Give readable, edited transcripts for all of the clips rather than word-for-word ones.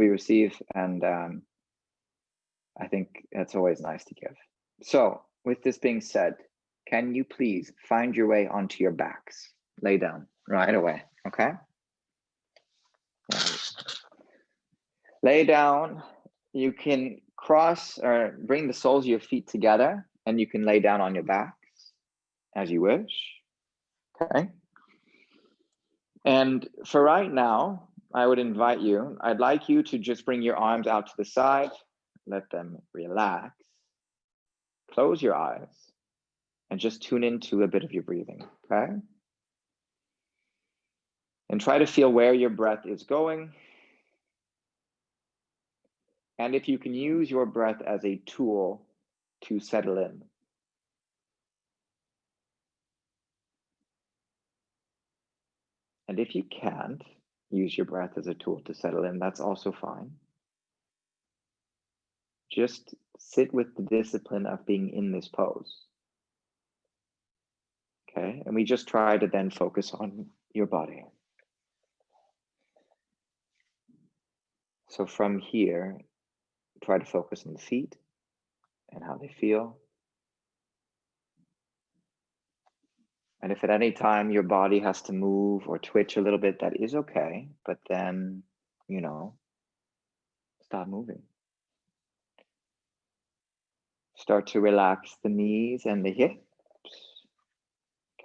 we receive, and I think that's always nice to give. So with this being said, can you please find your way onto your backs? Lay down right away, okay? Lay down. You can cross or bring the soles of your feet together, and you can lay down on your backs as you wish, okay? And for right now, I would invite you, I'd like you to just bring your arms out to the side, let them relax, close your eyes, and just tune into a bit of your breathing, okay? And try to feel where your breath is going. And if you can use your breath as a tool to settle in. And if you can't use your breath as a tool to settle in, that's also fine. Just sit with the discipline of being in this pose. Okay, and we just try to then focus on your body. So from here, try to focus on the feet and how they feel. And if at any time your body has to move or twitch a little bit, that is okay. But then, you know, stop moving. Start to relax the knees and the hips.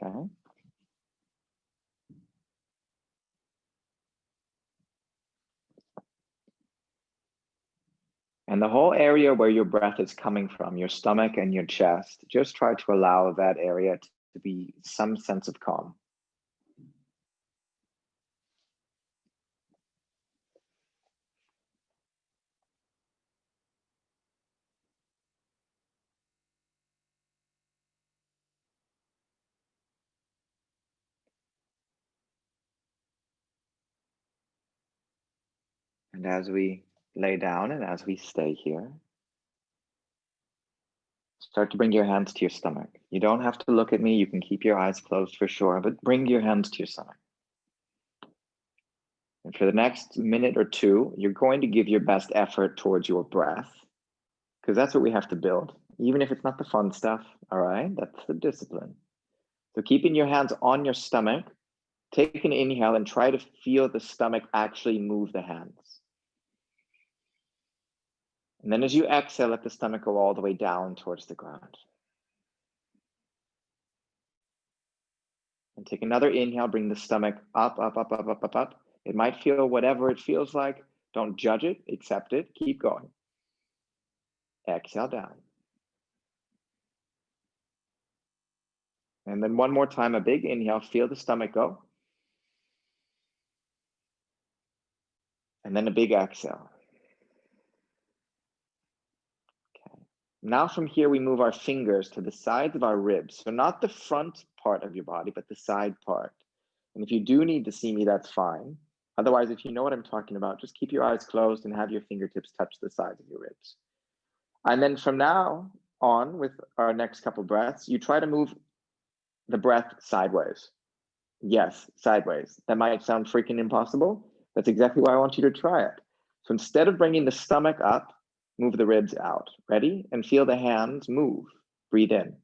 Okay. And the whole area where your breath is coming from, your stomach and your chest, just try to allow that area to be some sense of calm. And as we lay down and as we stay here, start to bring your hands to your stomach. You don't have to look at me. You can keep your eyes closed for sure, but bring your hands to your stomach. And for the next minute or two, you're going to give your best effort towards your breath, because that's what we have to build. Even if it's not the fun stuff, all right? That's the discipline. So keeping your hands on your stomach, take an inhale and try to feel the stomach actually move the hands. And then as you exhale, let the stomach go all the way down towards the ground. And take another inhale, bring the stomach up, up, up, up, up, up, up. It might feel whatever it feels like. Don't judge it, accept it, keep going. Exhale down. And then one more time, a big inhale, feel the stomach go. And then a big exhale. Okay. Now from here, we move our fingers to the sides of our ribs. So not the front part of your body, but the side part. And if you do need to see me, that's fine. Otherwise, if you know what I'm talking about, just keep your eyes closed and have your fingertips touch the sides of your ribs. And then from now on, with our next couple breaths, you try to move the breath sideways. Yes, sideways. That might sound freaking impossible. That's exactly why I want you to try it. So instead of bringing the stomach up, move the ribs out. Ready? And feel the hands move. Breathe in.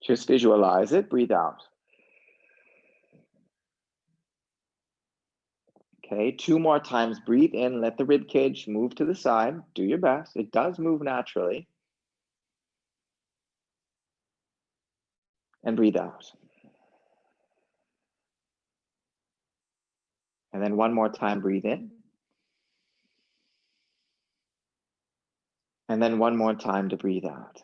Just visualize it. Breathe out. Okay, 2 more times. Breathe in. Let the rib cage move to the side. Do your best. It does move naturally. And breathe out. And then one more time, breathe in. And then one more time to breathe out.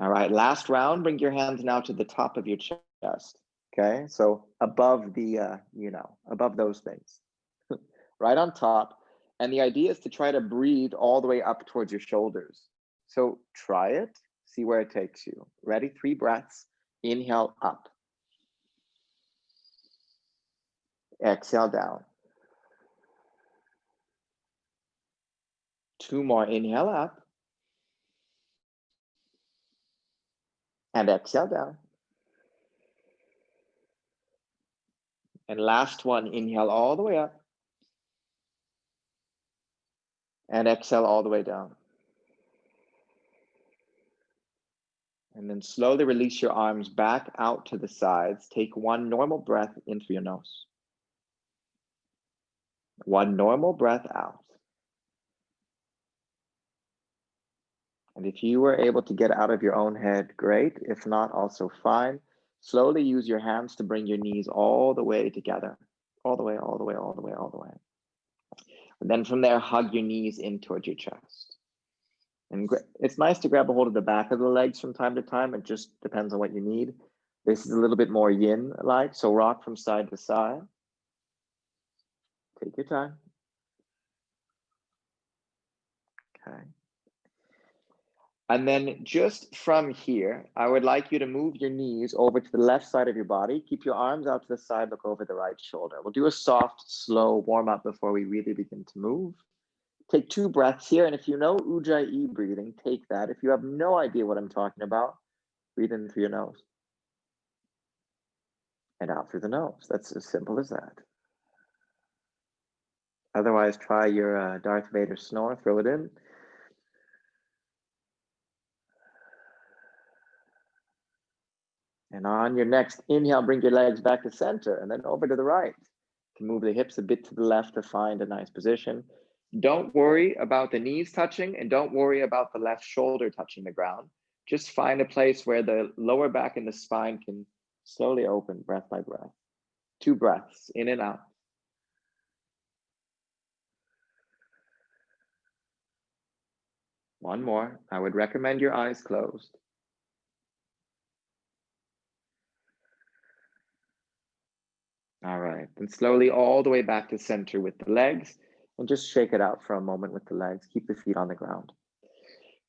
All right, last round. Bring your hands now to the top of your chest. Okay, so above the, above those things, right on top. And the idea is to try to breathe all the way up towards your shoulders. So try it, see where it takes you. Ready? 3 breaths. Inhale up. Exhale down. 2 more. Inhale up. And exhale down. And last one, inhale all the way up. And exhale all the way down. And then slowly release your arms back out to the sides. Take one normal breath in through your nose. One normal breath out. And if you were able to get out of your own head, great. If not, also fine. Slowly use your hands to bring your knees all the way together. All the way, all the way, all the way, all the way. And then from there, hug your knees in towards your chest. And it's nice to grab a hold of the back of the legs from time to time. It just depends on what you need. This is a little bit more yin-like, so rock from side to side. Take your time. Okay. And then just from here, I would like you to move your knees over to the left side of your body. Keep your arms out to the side, look over the right shoulder. We'll do a soft, slow warm-up before we really begin to move. Take 2 breaths here, and if you know Ujjayi breathing, take that. If you have no idea what I'm talking about, breathe in through your nose. And out through the nose. That's as simple as that. Otherwise, try your Darth Vader snore, throw it in. And on your next inhale, bring your legs back to center and then over to the right. You can move the hips a bit to the left to find a nice position. Don't worry about the knees touching and don't worry about the left shoulder touching the ground. Just find a place where the lower back and the spine can slowly open breath by breath. 2 breaths in and out. One more. I would recommend your eyes closed. All right, then slowly all the way back to center with the legs and just shake it out for a moment with the legs. Keep the feet on the ground.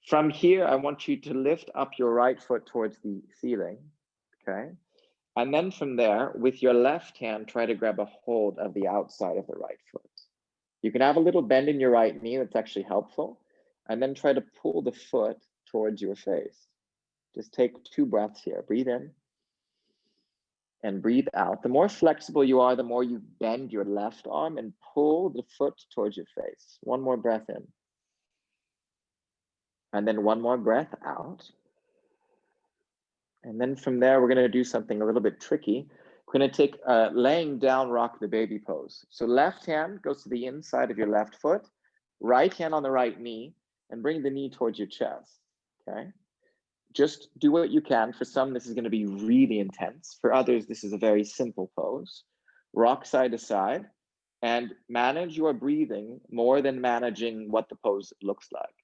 From here, I want you to lift up your right foot towards the ceiling, okay? And then from there, with your left hand, try to grab a hold of the outside of the right foot. You can have a little bend in your right knee, that's actually helpful. And then try to pull the foot towards your face. Just take 2 breaths here. Breathe in and breathe out. The more flexible you are, the more you bend your left arm and pull the foot towards your face. 1 more breath in. And then 1 more breath out. And then from there, we're going to do something a little bit tricky. We're going to take a laying down rock the baby pose. So left hand goes to the inside of your left foot, right hand on the right knee, and bring the knee towards your chest, okay? Just do what you can. For some, this is going to be really intense. For others, this is a very simple pose. Rock side to side and manage your breathing more than managing what the pose looks like.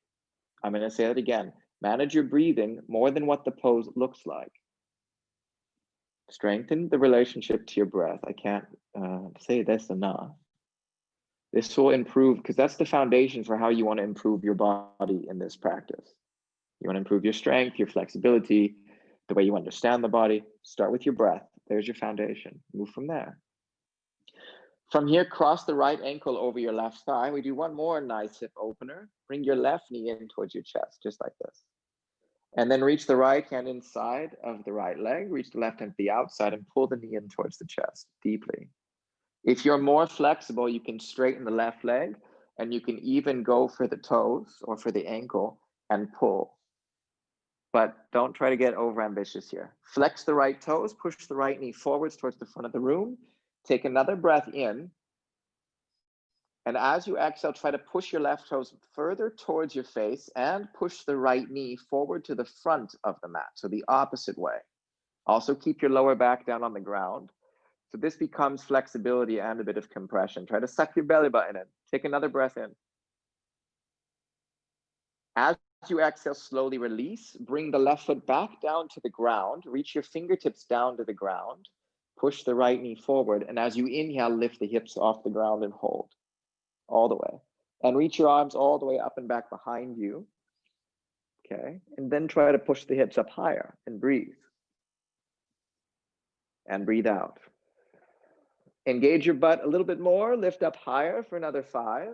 I'm going to say that again. Manage your breathing more than what the pose looks like. Strengthen the relationship to your breath. I can't say this enough. This will improve, because that's the foundation for how you want to improve your body in this practice. You want to improve your strength, your flexibility, the way you understand the body. Start with your breath. There's your foundation. Move from there. From here, cross the right ankle over your left thigh. We do 1 more nice hip opener. Bring your left knee in towards your chest, just like this. And then reach the right hand inside of the right leg. Reach the left hand to the outside and pull the knee in towards the chest deeply. If you're more flexible, you can straighten the left leg and you can even go for the toes or for the ankle and pull. But don't try to get over ambitious here. Flex the right toes, push the right knee forwards towards the front of the room. Take another breath in. And as you exhale, try to push your left toes further towards your face and push the right knee forward to the front of the mat, so the opposite way. Also keep your lower back down on the ground. So this becomes flexibility and a bit of compression. Try to suck your belly button in. Take another breath in. As you exhale, slowly release. Bring the left foot back down to the ground. Reach your fingertips down to the ground. Push the right knee forward. And as you inhale, lift the hips off the ground and hold all the way. And reach your arms all the way up and back behind you. Okay. And then try to push the hips up higher and breathe. And breathe out. Engage your butt a little bit more. Lift up higher for another 5,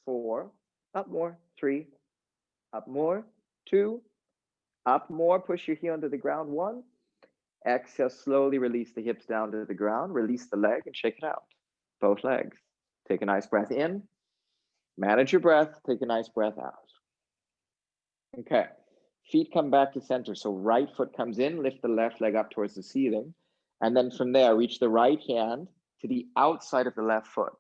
4, up more, 3, up more, 2, up more. Push your heel into the ground, 1. Exhale, slowly release the hips down to the ground. Release the leg and shake it out. Both legs. Take a nice breath in. Manage your breath. Take a nice breath out. Okay. Feet come back to center. So right foot comes in. Lift the left leg up towards the ceiling. And then from there, reach the right hand to the outside of the left foot.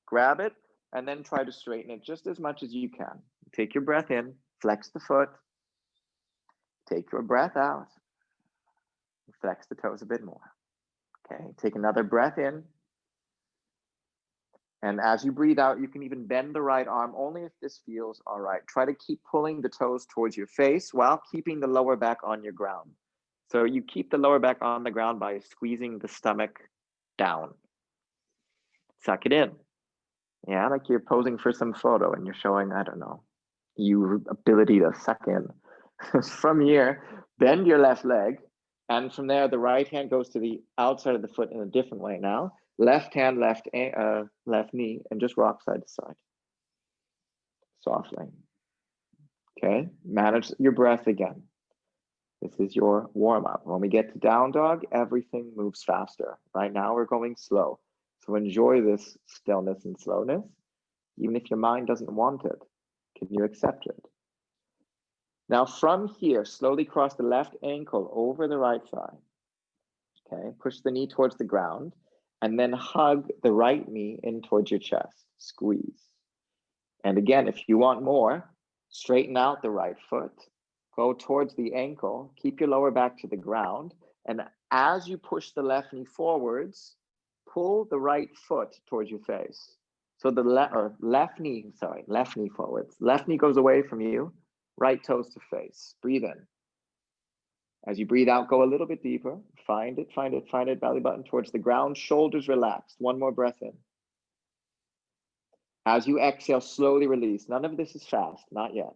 Grab it and then try to straighten it just as much as you can. Take your breath in. Flex the foot. Take your breath out. Flex the toes a bit more. Okay, take another breath in. And as you breathe out, you can even bend the right arm only if this feels all right. Try to keep pulling the toes towards your face while keeping the lower back on your ground. So you keep the lower back on the ground by squeezing the stomach down. Suck it in. Yeah, like you're posing for some photo and you're showing, I don't know, your ability to suck in. From here, bend your left leg. And from there, the right hand goes to the outside of the foot in a different way now. Left hand, left knee, and just rock side to side. Softly. Okay, manage your breath again. This is your warm-up. When we get to down dog, everything moves faster. Right now, we're going slow. So enjoy this stillness and slowness, even if your mind doesn't want it. Can you accept it? Now from here, slowly cross the left ankle over the right thigh. Okay, push the knee towards the ground and then hug the right knee in towards your chest. Squeeze. And again, if you want more, straighten out the right foot. Go towards the ankle. Keep your lower back to the ground. And as you push the left knee forwards, pull the right foot towards your face. So the left knee forwards. Left knee goes away from you. Right toes to face. Breathe in. As you breathe out, go a little bit deeper. Find it. Belly button towards the ground. Shoulders relaxed. One more breath in. As you exhale, slowly release. None of this is fast. Not yet.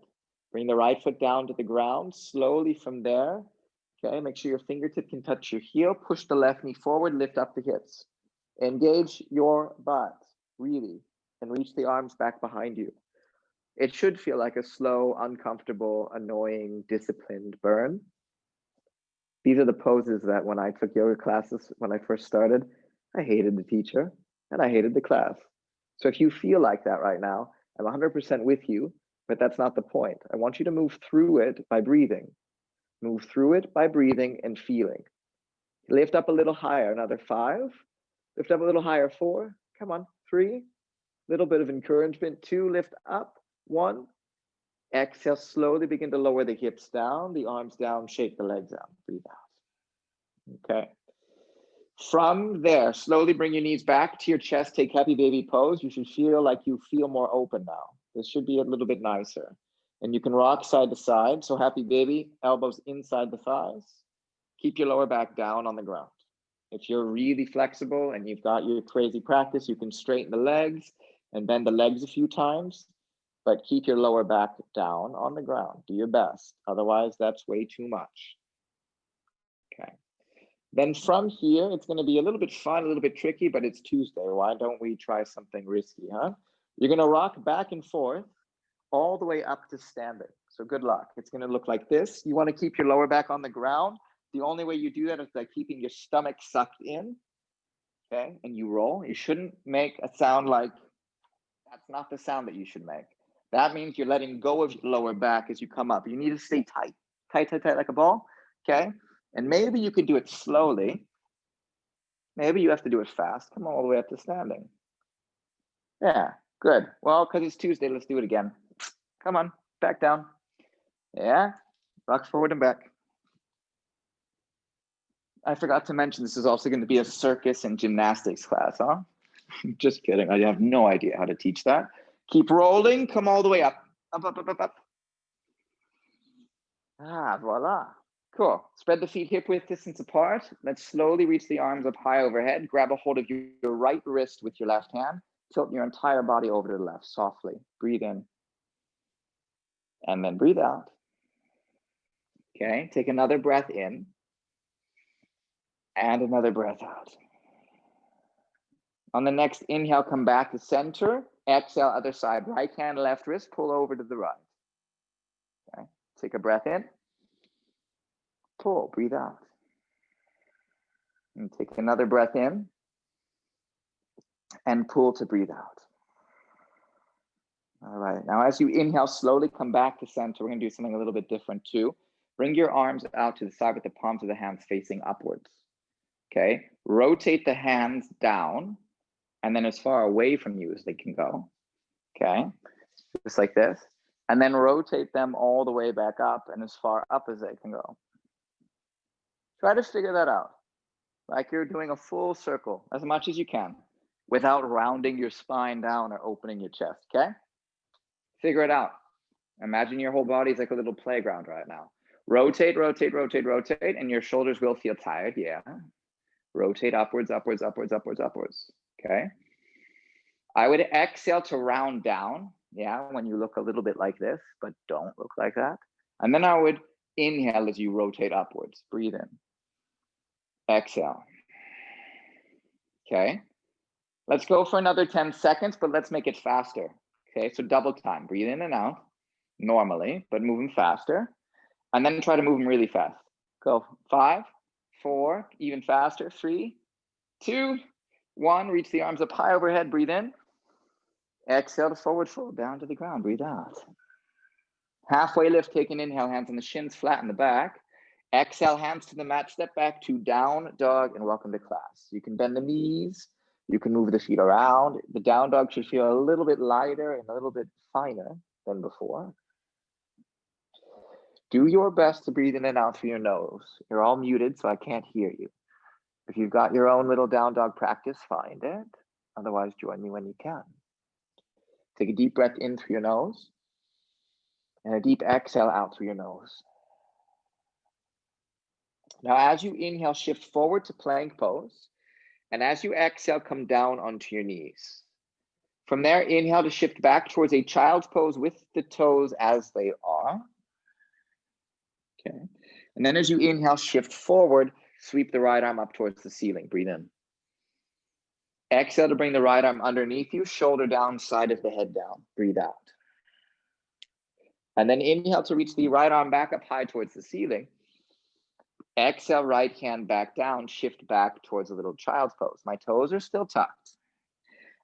Bring the right foot down to the ground. Slowly from there. Okay, make sure your fingertip can touch your heel. Push the left knee forward. Lift up the hips. Engage your butt. Really. And reach the arms back behind you. It should feel like a slow, uncomfortable, annoying, disciplined burn. These are the poses that when I took yoga classes, when I first started, I hated the teacher and I hated the class. So if you feel like that right now, I'm 100% with you, but that's not the point. I want you to move through it by breathing. Move through it by breathing and feeling. Lift up a little higher, another 5. Lift up a little higher, 4. Come on, 3. Little bit of encouragement, 2. Lift up, 1. Exhale, slowly begin to lower the hips down, the arms down, shake the legs out, breathe out. Okay. From there, slowly bring your knees back to your chest, take happy baby pose. You should feel like you feel more open now. This should be a little bit nicer. And you can rock side to side. So happy baby, elbows inside the thighs. Keep your lower back down on the ground. If you're really flexible and you've got your crazy practice, you can straighten the legs and bend the legs a few times. But keep your lower back down on the ground. Do your best. Otherwise, that's way too much. Okay. Then from here, it's going to be a little bit fun, a little bit tricky, but it's Tuesday. Why don't we try something risky, huh? You're going to rock back and forth all the way up to standing. So good luck. It's going to look like this. You want to keep your lower back on the ground. The only way you do that is by keeping your stomach sucked in. Okay. And you roll. You shouldn't make a sound like, that's not the sound that you should make. That means you're letting go of your lower back as you come up. You need to stay tight, tight like a ball, okay? And maybe you could do it slowly. Maybe you have to do it fast. Come all the way up to standing. Yeah, good. Well, because it's Tuesday, let's do it again. Come on, back down. Yeah, rocks forward and back. I forgot to mention this is also going to be a circus and gymnastics class, huh? Just kidding. I have no idea how to teach that. Keep rolling. Come all the way up. Up. Ah, voila. Cool. Spread the feet hip width distance apart. Let's slowly reach the arms up high overhead. Grab a hold of your right wrist with your left hand. Tilt your entire body over to the left softly. Breathe in. And then breathe out. Okay. Take another breath in. And another breath out. On the next inhale, come back to center. Exhale, other side. Right hand, left wrist. Pull over to the right. Okay. Take a breath in. Pull. Breathe out. And take another breath in. And pull to breathe out. All right, now as you inhale, slowly come back to center. We're gonna do something a little bit different too. Bring your arms out to the side with the palms of the hands facing upwards. Okay, rotate the hands down and then as far away from you as they can go. Okay, just like this. And then rotate them all the way back up and as far up as they can go. Try to figure that out. Like you're doing a full circle as much as you can without rounding your spine down or opening your chest, okay? Figure it out. Imagine your whole body is like a little playground right now. Rotate, rotate, rotate, rotate, and your shoulders will feel tired, yeah. Rotate upwards, upwards, upwards, upwards, upwards, okay? I would exhale to round down, yeah, when you look a little bit like this, but don't look like that. And then I would inhale as you rotate upwards, breathe in. Exhale, okay? Let's go for another 10 seconds, but let's make it faster. Okay, so double time, breathe in and out normally, but move them faster. And then try to move them really fast. Go 5, 4, even faster, 3, 2, 1, reach the arms up high overhead, breathe in. Exhale to forward fold, down to the ground, breathe out. Halfway lift, take an inhale, hands on the shins, flatten the back. Exhale, hands to the mat, step back to down dog and welcome to class. You can bend the knees. You can move the feet around. The down dog should feel a little bit lighter and a little bit finer than before. Do your best to breathe in and out through your nose. You're all muted, so I can't hear you. If you've got your own little down dog practice, find it. Otherwise, join me when you can. Take a deep breath in through your nose and a deep exhale out through your nose. Now, as you inhale, shift forward to plank pose. And as you exhale, come down onto your knees. From there, inhale to shift back towards a child's pose with the toes as they are. Okay. And then as you inhale, shift forward, sweep the right arm up towards the ceiling. Breathe in. Exhale to bring the right arm underneath you, shoulder down, side of the head down. Breathe out. And then inhale to reach the right arm back up high towards the ceiling. Exhale, right hand back down, shift back towards a little child's pose. My toes are still tucked.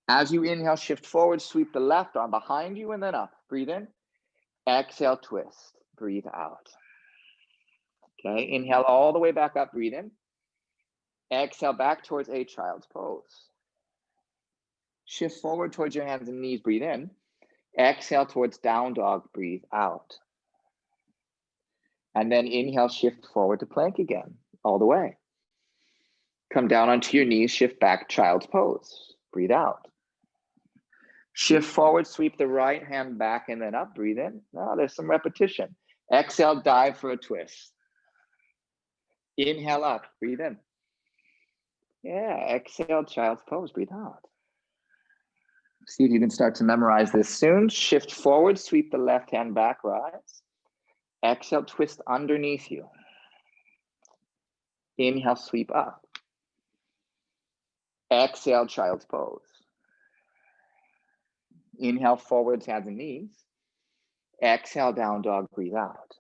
As you inhale, shift forward, sweep the left arm behind you and then up. Breathe in. Exhale, twist. Breathe out. Okay, inhale all the way back up, breathe in. Exhale back towards a child's pose. Shift forward towards your hands and knees, breathe in. Exhale towards down dog, breathe out. And then inhale, shift forward to plank again, all the way. Come down onto your knees, shift back, child's pose. Breathe out. Shift forward, sweep the right hand back and then up, breathe in. Now there's some repetition. Exhale, dive for a twist. Inhale up, breathe in. Yeah, exhale, child's pose, breathe out. See if you can start to memorize this soon. Shift forward, sweep the left hand back, rise. Exhale, twist underneath you. Inhale, sweep up. Exhale, child's pose. Inhale, forwards, hands and knees. Exhale, down dog, breathe out.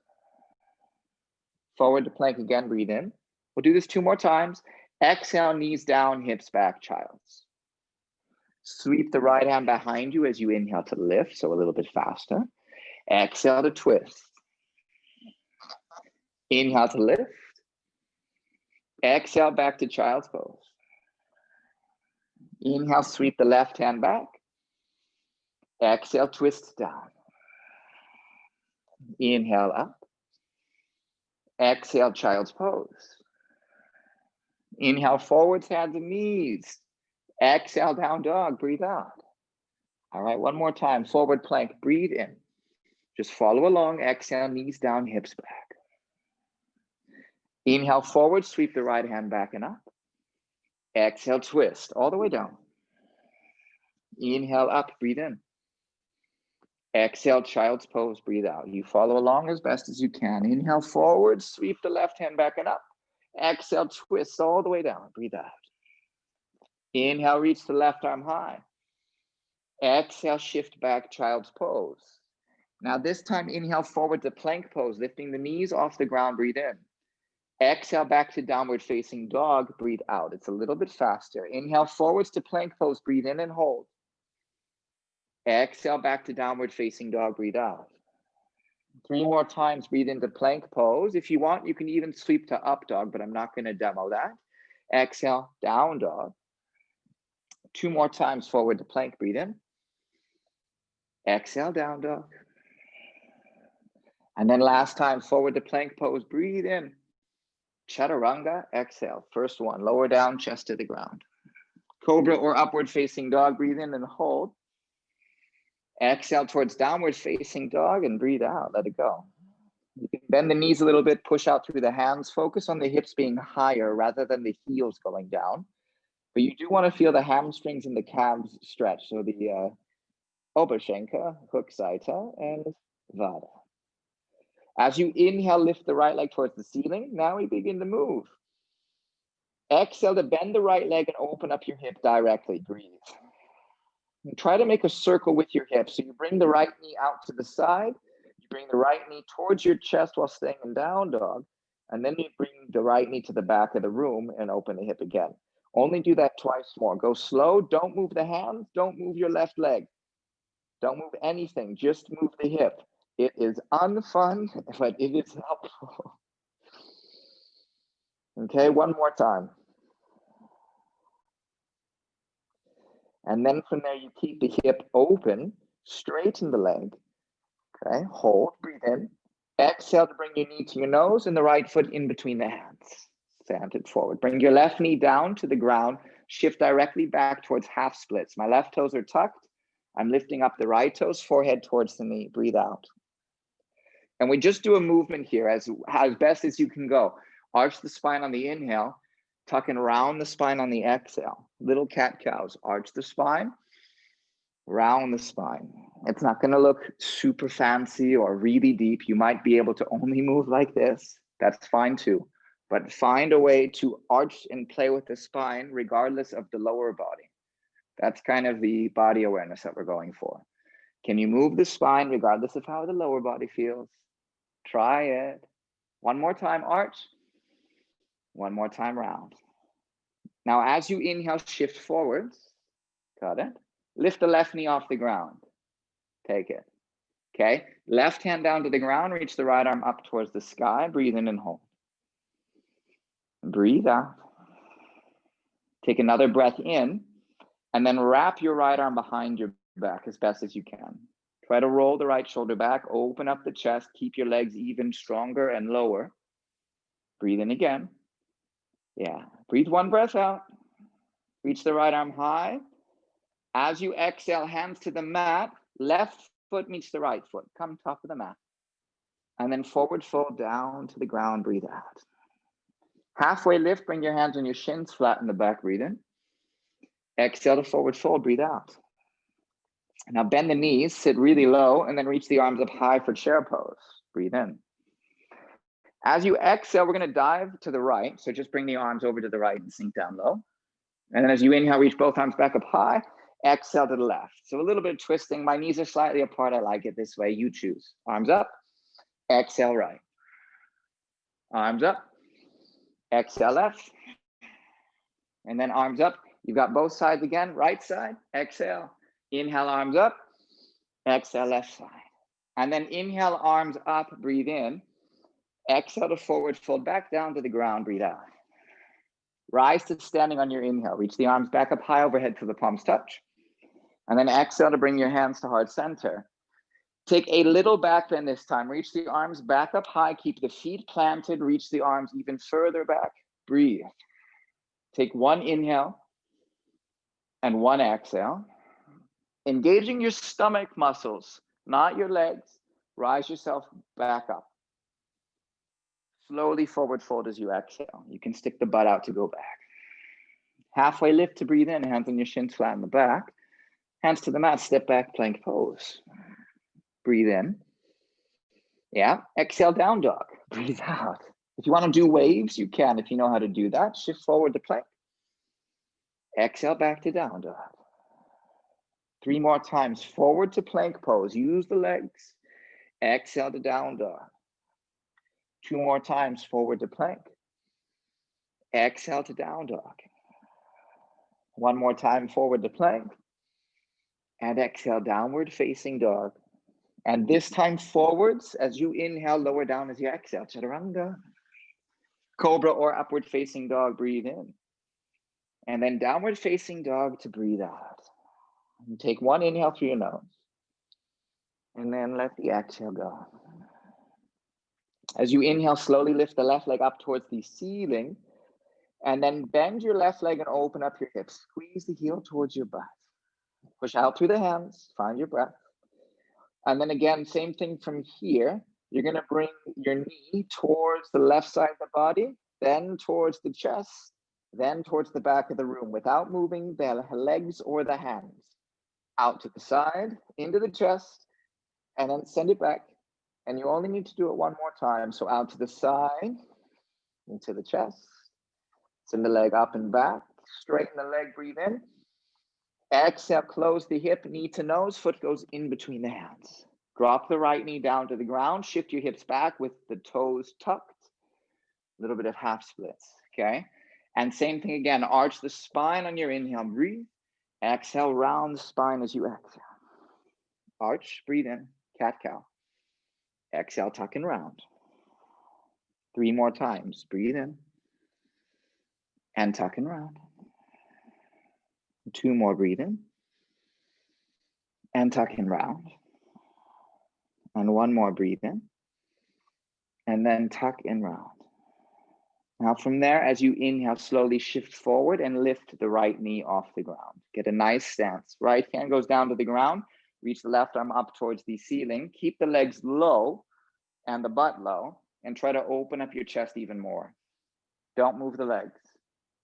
Forward to plank again, breathe in. We'll do this 2 more times. Exhale, knees down, hips back, child's. Sweep the right hand behind you as you inhale to lift, so a little bit faster. Exhale to twist. Inhale to lift. Exhale back to child's pose. Inhale, sweep the left hand back. Exhale, twist down. Inhale up. Exhale, child's pose. Inhale, forwards, hands and knees. Exhale, down dog, breathe out. All right, one more time, forward plank, breathe in. Just follow along, exhale, knees down, hips back. Inhale, forward, sweep the right hand back and up. Exhale, twist, all the way down. Inhale up, breathe in. Exhale, child's pose, breathe out. You follow along as best as you can. Inhale, forward, sweep the left hand back and up. Exhale, twist all the way down, breathe out. Inhale, reach the left arm high. Exhale, shift back, child's pose. Now this time, inhale forward to plank pose, lifting the knees off the ground, breathe in. Exhale back to downward facing dog, breathe out. It's a little bit faster. Inhale forwards to plank pose, breathe in and hold. Exhale back to downward facing dog, breathe out. 3 more times, breathe into plank pose. If you want, you can even sweep to up dog, but I'm not going to demo that. Exhale, down dog. 2 more times, forward to plank, breathe in. Exhale, down dog. And then last time, forward to plank pose, breathe in. Chaturanga, exhale. First one, lower down, chest to the ground. Cobra or upward facing dog, breathe in and hold. Exhale towards downward facing dog and breathe out, let it go. You can bend the knees a little bit, push out through the hands, focus on the hips being higher rather than the heels going down. But you do want to feel the hamstrings and the calves stretch. So the Oberschenkel, Rückseite, and Vada. As you inhale, lift the right leg towards the ceiling. Now we begin to move. Exhale to bend the right leg and open up your hip directly. Breathe. And try to make a circle with your hips. So you bring the right knee out to the side. You bring the right knee towards your chest while staying in down dog. And then you bring the right knee to the back of the room and open the hip again. Only do that twice more. Go slow. Don't move the hands. Don't move your left leg. Don't move anything. Just move the hip. It is unfun, but it is helpful. Okay, one more time. And then from there, you keep the hip open, straighten the leg. Okay, hold, breathe in. Exhale to bring your knee to your nose and the right foot in between the hands. Stand it forward. Bring your left knee down to the ground. Shift directly back towards half splits. My left toes are tucked. I'm lifting up the right toes, forehead towards the knee. Breathe out. And we just do a movement here as best as you can go. Arch the spine on the inhale, tuck and round the spine on the exhale. Little cat cows, arch the spine, round the spine. It's not going to look super fancy or really deep. You might be able to only move like this. That's fine too. But find a way to arch and play with the spine regardless of the lower body. That's kind of the body awareness that we're going for. Can you move the spine regardless of how the lower body feels? Try it. One more time, arch. One more time, round. Now, as you inhale, shift forwards. Got it? Lift the left knee off the ground. Take it. Okay. Left hand down to the ground. Reach the right arm up towards the sky. Breathe in and hold. Breathe out. Take another breath in. And then wrap your right arm behind your back as best as you can. Try to roll the right shoulder back, open up the chest, keep your legs even stronger and lower. Breathe in again. Yeah, breathe one breath out. Reach the right arm high. As you exhale, hands to the mat, left foot meets the right foot. Come top of the mat. And then forward fold down to the ground, breathe out. Halfway lift, bring your hands on your shins, flatten the back, breathe in. Exhale to forward fold, breathe out. Now bend the knees, sit really low, and then reach the arms up high for chair pose. Breathe in. As you exhale, we're going to dive to the right. So just bring the arms over to the right and sink down low. And then as you inhale, reach both arms back up high. Exhale to the left. So a little bit of twisting. My knees are slightly apart. I like it this way. You choose. Arms up. Exhale right. Arms up. Exhale left. And then arms up. You've got both sides again. Right side. Exhale. Inhale, arms up. Exhale, left side. And then inhale, arms up, breathe in. Exhale to forward fold back down to the ground, breathe out. Rise to standing on your inhale. Reach the arms back up high overhead till the palms touch. And then exhale to bring your hands to heart center. Take a little back bend this time. Reach the arms back up high. Keep the feet planted. Reach the arms even further back. Breathe. Take one inhale and one exhale. Engaging your stomach muscles, not your legs. Rise yourself back up. Slowly forward fold as you exhale. You can stick the butt out to go back. Halfway lift to breathe in. Hands on your shins, flatten the back. Hands to the mat, step back, plank pose. Breathe in. Yeah, exhale, down dog. Breathe out. If you want to do waves, you can. If you know how to do that, shift forward to plank. Exhale, back to down dog. 3 more times, forward to plank pose. Use the legs. Exhale to down dog. 2 more times, forward to plank. Exhale to down dog. One more time, forward to plank. And exhale, downward facing dog. And this time forwards, as you inhale, lower down as you exhale. Chaturanga. Cobra or upward facing dog, breathe in. And then downward facing dog to breathe out. And take one inhale through your nose. And then let the exhale go. As you inhale, slowly lift the left leg up towards the ceiling. And then bend your left leg and open up your hips. Squeeze the heel towards your butt. Push out through the hands. Find your breath. And then again, same thing from here. You're going to bring your knee towards the left side of the body, then towards the chest, then towards the back of the room without moving the legs or the hands. Out to the side, into the chest, and then send it back. And you only need to do it one more time. So out to the side, into the chest. Send the leg up and back. Straighten the leg, breathe in. Exhale, close the hip, knee to nose, foot goes in between the hands. Drop the right knee down to the ground. Shift your hips back with the toes tucked. A little bit of half splits, okay? And same thing again, arch the spine on your inhale, breathe. Exhale, round the spine as you exhale. Arch, breathe in, cat-cow. Exhale, tuck and round. 3 more times, breathe in. And tuck and round. 2 more, breathe in. And tuck and round. And 1 more, breathe in. And then tuck and round. Now from there, as you inhale, slowly shift forward and lift the right knee off the ground. Get a nice stance. Right hand goes down to the ground. Reach the left arm up towards the ceiling. Keep the legs low and the butt low. And try to open up your chest even more. Don't move the legs,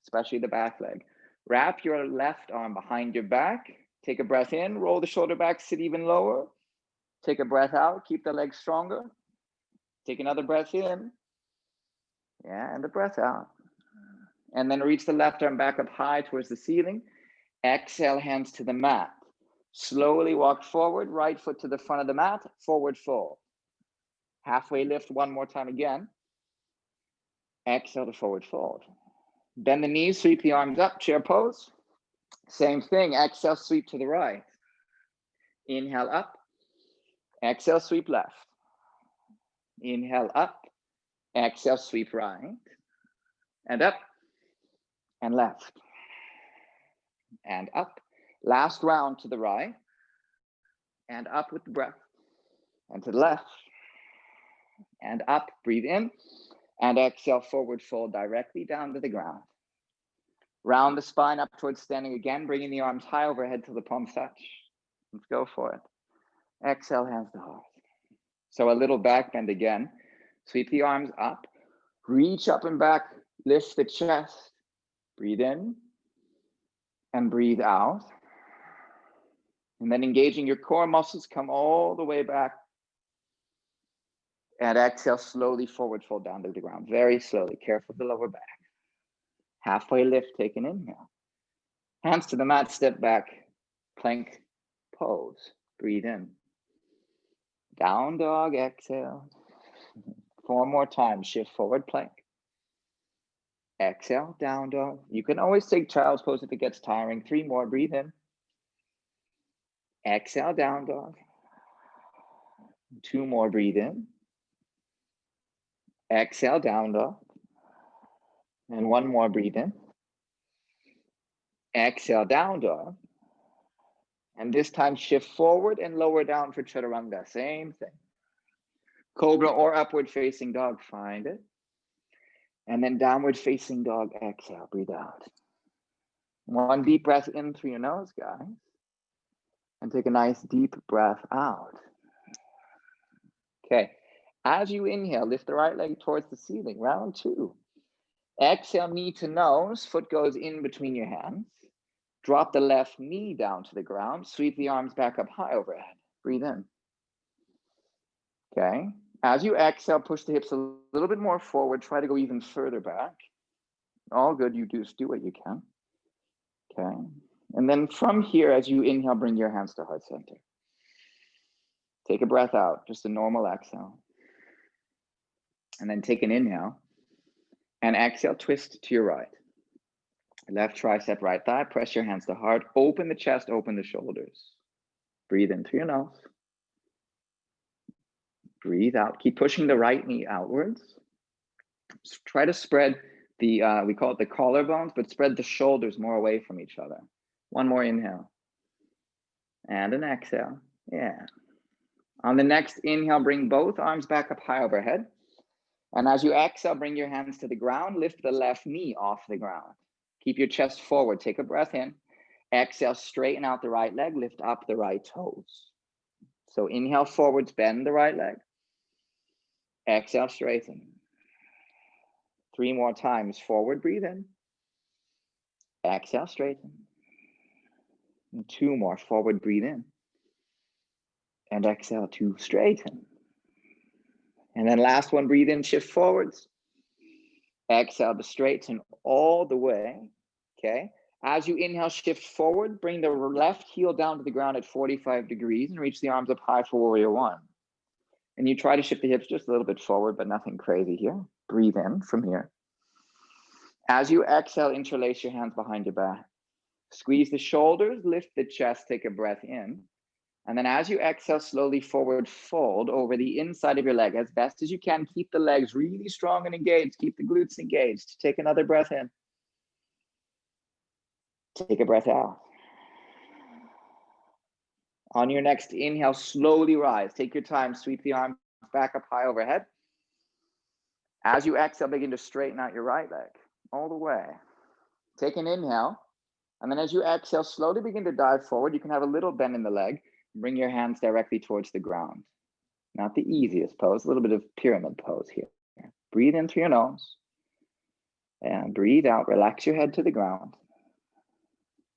especially the back leg. Wrap your left arm behind your back. Take a breath in. Roll the shoulder back. Sit even lower. Take a breath out. Keep the legs stronger. Take another breath in. Yeah, and the breath out. And then reach the left arm back up high towards the ceiling. Exhale, hands to the mat. Slowly walk forward, right foot to the front of the mat, forward fold. Halfway lift one more time again. Exhale to forward fold. Bend the knees, sweep the arms up, chair pose. Same thing, exhale, sweep to the right. Inhale up. Exhale, sweep left. Inhale up. Exhale, sweep right. And up. And left. And up. Last round to the right. And up with the breath. And to the left. And up, breathe in. And exhale, forward fold directly down to the ground. Round the spine up towards standing again, bringing the arms high overhead till the palms touch. Let's go for it. Exhale, hands to heart. So a little back bend again. Sweep the arms up. Reach up and back. Lift the chest. Breathe in. And breathe out. And then engaging your core muscles, come all the way back. And exhale, slowly forward fold down to the ground. Very slowly. Careful of the lower back. Halfway lift, take an inhale. Hands to the mat, step back. Plank pose. Breathe in. Down dog, exhale. 4 more times, shift forward plank. Exhale, down dog. You can always take child's pose if it gets tiring. 3 more, breathe in. Exhale, down dog. 2 more, breathe in. Exhale, down dog. And 1 more, breathe in. Exhale, down dog. And this time shift forward and lower down for Chaturanga. Same thing. Cobra or upward facing dog, find it. And then downward facing dog, exhale, breathe out. 1 deep breath in through your nose, guys. And take a nice deep breath out. Okay. As you inhale, lift the right leg towards the ceiling, round 2. Exhale, knee to nose, foot goes in between your hands. Drop the left knee down to the ground. Sweep the arms back up high overhead. Breathe in. Okay. As you exhale, push the hips a little bit more forward. Try to go even further back. All good. You just do what you can. Okay. And then from here, as you inhale, bring your hands to heart center. Take a breath out, just a normal exhale. And then take an inhale. And exhale, twist to your right. Left tricep, right thigh. Press your hands to heart. Open the chest, open the shoulders. Breathe in through your nose. Breathe out. Keep pushing the right knee outwards. Try to spread the, we call it the collarbones, but spread the shoulders more away from each other. One more inhale. And an exhale. Yeah. On the next inhale, bring both arms back up high overhead. And as you exhale, bring your hands to the ground. Lift the left knee off the ground. Keep your chest forward. Take a breath in. Exhale, straighten out the right leg. Lift up the right toes. So inhale forwards, bend the right leg. Exhale, straighten. 3 more times. Forward, breathe in. Exhale, straighten. And 2 more. Forward, breathe in. And exhale to straighten. And then last one, breathe in, shift forwards. Exhale to straighten all the way, okay? As you inhale, shift forward, bring the left heel down to the ground at 45 degrees and reach the arms up high for warrior one. And you try to shift the hips just a little bit forward, but nothing crazy here. Breathe in from here. As you exhale, interlace your hands behind your back. Squeeze the shoulders, lift the chest, take a breath in. And then as you exhale, slowly forward fold over the inside of your leg as best as you can. Keep the legs really strong and engaged. Keep the glutes engaged. Take another breath in. Take a breath out. On your next inhale, slowly rise. Take your time. Sweep the arms back up high overhead. As you exhale, begin to straighten out your right leg all the way. Take an inhale. And then as you exhale, slowly begin to dive forward. You can have a little bend in the leg. Bring your hands directly towards the ground. Not the easiest pose, a little bit of pyramid pose here. Breathe in through your nose. And breathe out. Relax your head to the ground.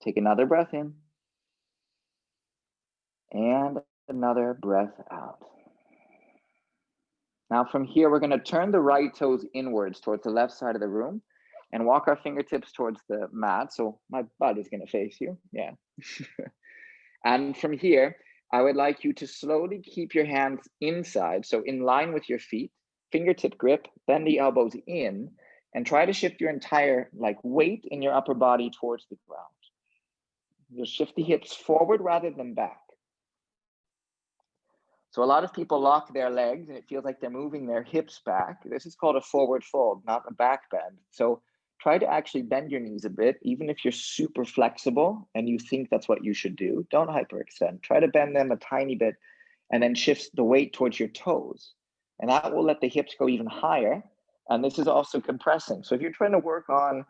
Take another breath in. And another breath out. Now from here, we're going to turn the right toes inwards towards the left side of the room and walk our fingertips towards the mat. So my butt is going to face you. Yeah. And from here, I would like you to slowly keep your hands inside, so in line with your feet, fingertip grip, bend the elbows in, and try to shift your entire weight in your upper body towards the ground. You'll shift the hips forward rather than back. So a lot of people lock their legs and it feels like they're moving their hips back. This is called a forward fold, not a back bend. So try to actually bend your knees a bit, even if you're super flexible and you think that's what you should do. Don't hyperextend. Try to bend them a tiny bit and then shift the weight towards your toes. And that will let the hips go even higher. And this is also compressing. So if you're trying to work on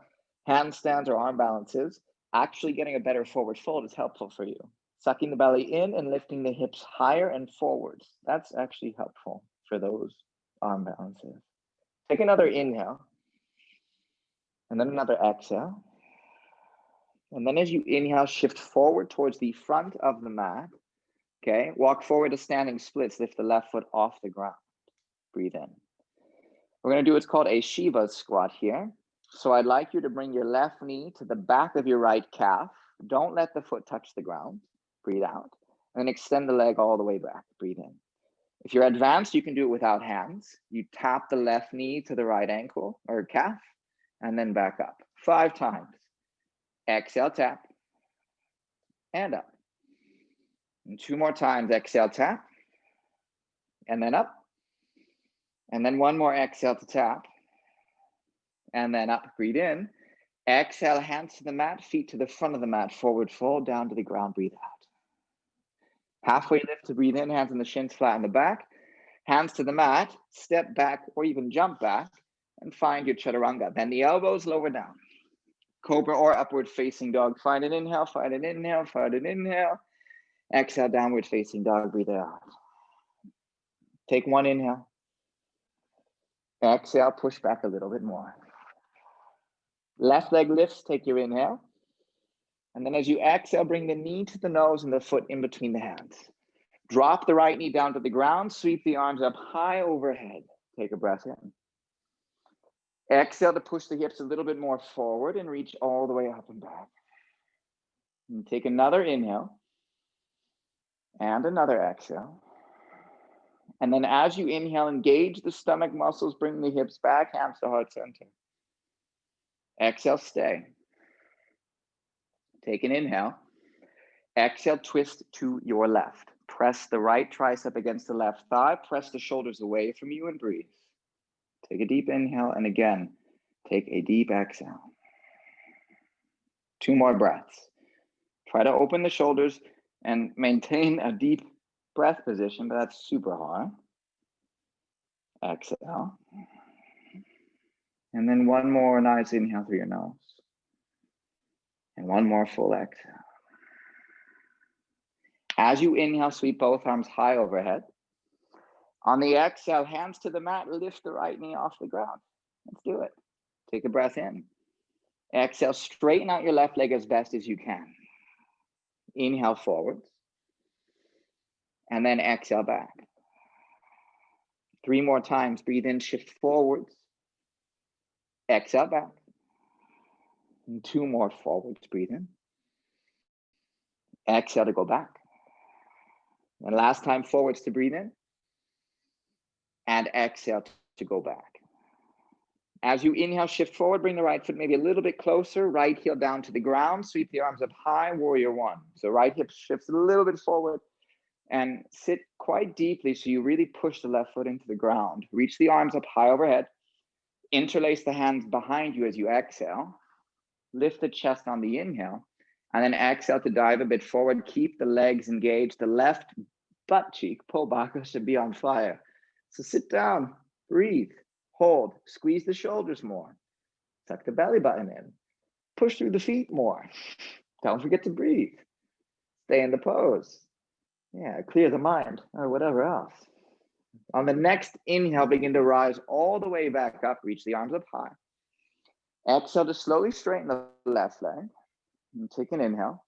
handstands or arm balances, actually getting a better forward fold is helpful for you. Sucking the belly in and lifting the hips higher and forwards. That's actually helpful for those arm balances. Take another inhale. And then another exhale. And then as you inhale, shift forward towards the front of the mat. Okay, walk forward to standing splits. Lift the left foot off the ground. Breathe in. We're going to do what's called a Shiva Squat here. So I'd like you to bring your left knee to the back of your right calf. Don't let the foot touch the ground. Breathe out. And then extend the leg all the way back. Breathe in. If you're advanced, you can do it without hands. You tap the left knee to the right ankle or calf. And then back up 5 times. Exhale, tap, and up. And 2 more times, exhale, tap, and then up. And then 1 more exhale to tap, and then up. Breathe in. Exhale, hands to the mat, feet to the front of the mat, forward fold, down to the ground, breathe out. Halfway lift to breathe in, hands on the shins, flat in the back. Hands to the mat, step back or even jump back, and find your Chaturanga. Bend the elbows, lower down. Cobra or upward facing dog. Find an inhale, find an inhale, find an inhale. Exhale, downward facing dog, breathe out. Take 1 inhale. Exhale, push back a little bit more. Left leg lifts, take your inhale. And then as you exhale, bring the knee to the nose and the foot in between the hands. Drop the right knee down to the ground, sweep the arms up high overhead. Take a breath in. Exhale to push the hips a little bit more forward and reach all the way up and back. And take another inhale and another exhale. And then as you inhale, engage the stomach muscles, bring the hips back, hands to heart center. Exhale, stay. Take an inhale. Exhale, twist to your left. Press the right tricep against the left thigh. Press the shoulders away from you and breathe. Take a deep inhale, and again, take a deep exhale. 2 more breaths. Try to open the shoulders and maintain a deep breath position, but that's super hard. Exhale. And then 1 more nice inhale through your nose. And 1 more full exhale. As you inhale, sweep both arms high overhead. On the exhale, hands to the mat, lift the right knee off the ground. Let's do it. Take a breath in. Exhale, straighten out your left leg as best as you can. Inhale forwards. And then exhale back. 3 more times. Breathe in, shift forwards. Exhale back. And 2 more forwards. Breathe in. Exhale to go back. And last time forwards to breathe in. And exhale to go back. As you inhale, shift forward, bring the right foot maybe a little bit closer, right heel down to the ground, sweep the arms up high, warrior 1. So right hip shifts a little bit forward and sit quite deeply so you really push the left foot into the ground. Reach the arms up high overhead, interlace the hands behind you as you exhale, lift the chest on the inhale, and then exhale to dive a bit forward, keep the legs engaged, the left butt cheek, pull back, should be on fire. So sit down, breathe. Hold, squeeze the shoulders more. Tuck the belly button in. Push through the feet more. Don't forget to breathe. Stay in the pose. Yeah, clear the mind or whatever else. On the next inhale, begin to rise all the way back up. Reach the arms up high. Exhale to slowly straighten the left leg. And take an inhale.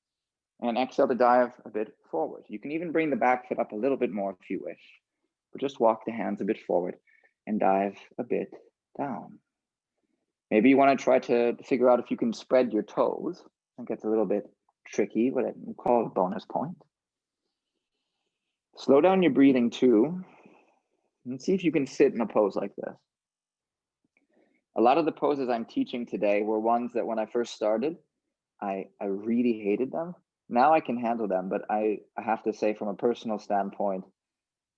And exhale to dive a bit forward. You can even bring the back foot up a little bit more if you wish. But just walk the hands a bit forward and dive a bit down. Maybe you want to try to figure out if you can spread your toes. It gets a little bit tricky, what I call a bonus point. Slow down your breathing too, and see if you can sit in a pose like this. A lot of the poses I'm teaching today were ones that when I first started, I really hated them. Now I can handle them, but I have to say from a personal standpoint,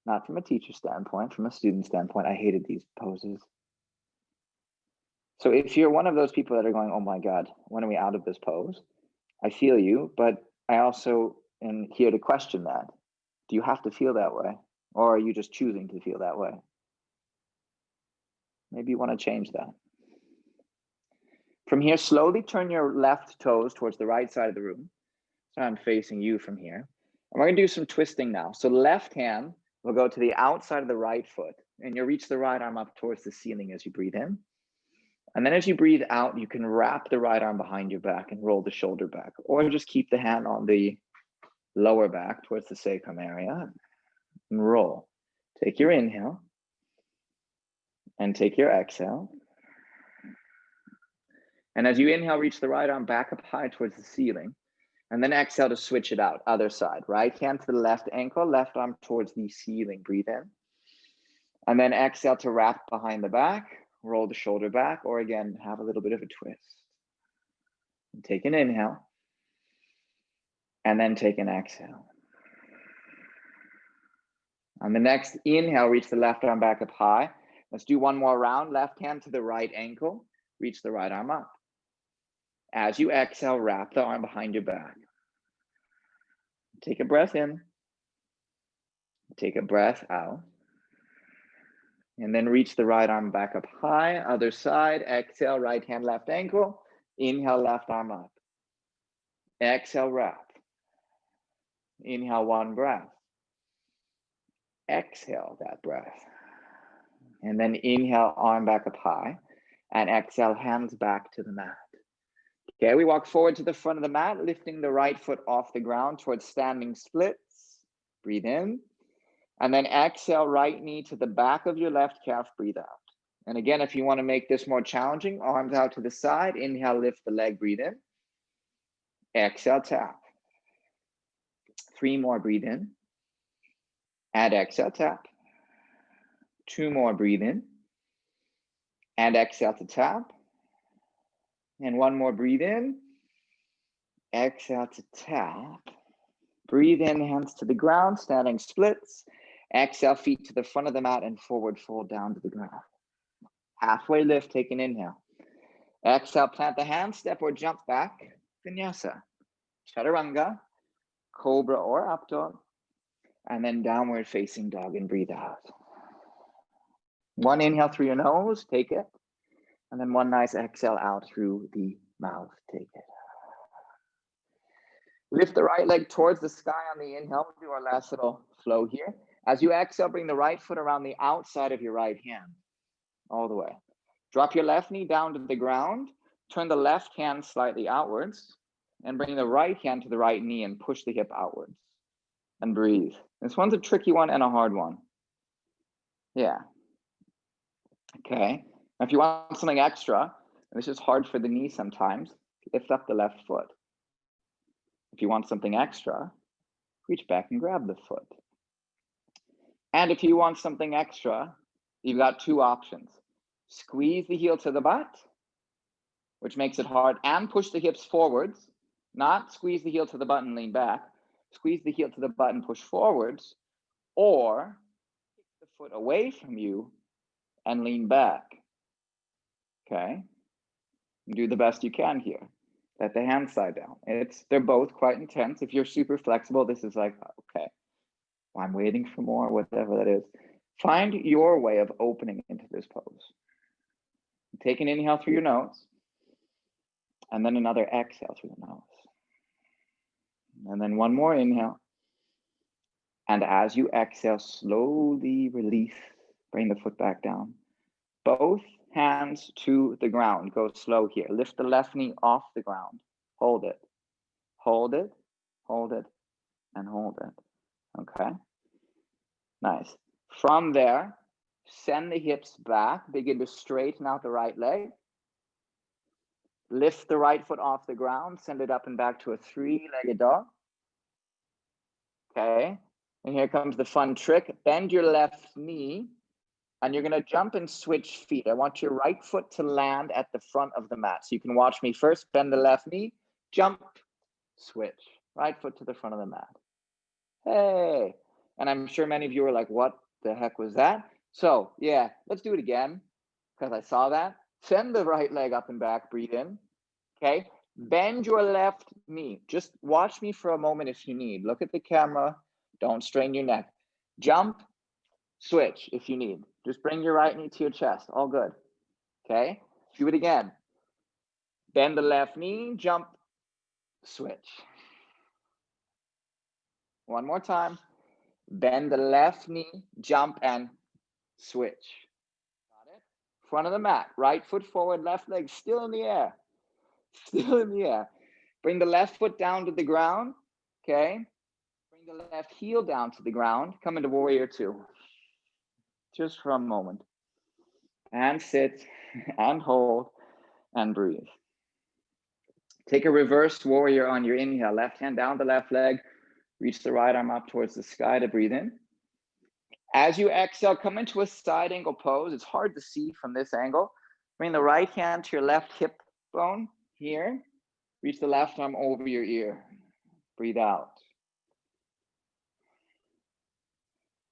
not from a teacher standpoint, from a student standpoint, I hated these poses. So if you're one of those people that are going, oh my God, when are we out of this pose? I feel you, but I also am here to question that. Do you have to feel that way? Or are you just choosing to feel that way? Maybe you want to change that. From here, slowly turn your left toes towards the right side of the room. So I'm facing you from here. And we're going to do some twisting now. So left hand will go to the outside of the right foot, and you'll reach the right arm up towards the ceiling as you breathe in. And then as you breathe out, you can wrap the right arm behind your back and roll the shoulder back, or just keep the hand on the lower back towards the sacrum area and roll. Take your inhale and take your exhale. And as you inhale, reach the right arm back up high towards the ceiling. And then exhale to switch it out, other side. Right hand to the left ankle, left arm towards the ceiling. Breathe in. And then exhale to wrap behind the back, roll the shoulder back, or again, have a little bit of a twist. And take an inhale. And then take an exhale. On the next inhale, reach the left arm back up high. Let's do 1 more round. Left hand to the right ankle, reach the right arm up. As you exhale, wrap the arm behind your back. Take a breath in. Take a breath out. And then reach the right arm back up high. Other side. Exhale, right hand, left ankle. Inhale, left arm up. Exhale, wrap. Inhale, 1 breath. Exhale that breath. And then inhale, arm back up high. And exhale, hands back to the mat. Okay, we walk forward to the front of the mat, lifting the right foot off the ground towards standing splits. Breathe in. And then exhale, right knee to the back of your left calf. Breathe out. And again, if you want to make this more challenging, arms out to the side. Inhale, lift the leg. Breathe in. Exhale, tap. 3 more. Breathe in. And exhale, tap. 2 more. Breathe in. And exhale to tap. And one more, breathe in. Exhale to tap. Breathe in, hands to the ground, standing splits. Exhale, feet to the front of the mat and forward fold down to the ground. Halfway lift, take an inhale. Exhale, plant the hand, step or jump back. Vinyasa. Chaturanga, cobra or up dog. And then downward facing dog and breathe out. One inhale through your nose, take it. And then one nice exhale out through the mouth, take it. Lift the right leg towards the sky on the inhale. We'll do our last little flow here. As you exhale, bring the right foot around the outside of your right hand, all the way. Drop your left knee down to the ground. Turn the left hand slightly outwards and bring the right hand to the right knee and push the hip outwards and breathe. This one's a tricky one and a hard one. Yeah. Okay. Now, if you want something extra, and this is hard for the knee sometimes, lift up the left foot. If you want something extra, reach back and grab the foot. And if you want something extra, you've got two options. Squeeze the heel to the butt, which makes it hard, and push the hips forwards. Not squeeze the heel to the butt and lean back. Squeeze the heel to the butt and push forwards, or kick the foot away from you and lean back. Okay? Do the best you can here. Let the hand side down. They're both quite intense. If you're super flexible, this is like, okay, well, I'm waiting for more, whatever that is. Find your way of opening into this pose. Take an inhale through your nose, and then another exhale through the nose. And then one more inhale. And as you exhale, slowly release, bring the foot back down. Both hands to the ground. Go slow here. Lift the left knee off the ground. Hold it. Hold it. Hold it. And hold it. Okay. Nice. From there, send the hips back. Begin to straighten out the right leg. Lift the right foot off the ground. Send it up and back to a three-legged dog. Okay. And here comes the fun trick. Bend your left knee. And you're going to jump and switch feet. I want your right foot to land at the front of the mat. So you can watch me first. Bend the left knee. Jump. Switch. Right foot to the front of the mat. Hey. And I'm sure many of you are like, what the heck was that? So yeah, let's do it again. Because I saw that. Send the right leg up and back. Breathe in. Okay. Bend your left knee. Just watch me for a moment if you need. Look at the camera. Don't strain your neck. Jump. Switch if you need. Just bring your right knee to your chest. All good. Okay. Do it again. Bend the left knee. Jump. Switch. One more time. Bend the left knee. Jump and switch. Got it? Front of the mat. Right foot forward. Left leg still in the air. Still in the air. Bring the left foot down to the ground. Okay. Bring the left heel down to the ground. Come into warrior two. Just for a moment. And sit and hold and breathe. Take a reverse warrior on your inhale. Left hand down the left leg. Reach the right arm up towards the sky to breathe in. As you exhale, come into a side angle pose. It's hard to see from this angle. Bring the right hand to your left hip bone here. Reach the left arm over your ear. Breathe out.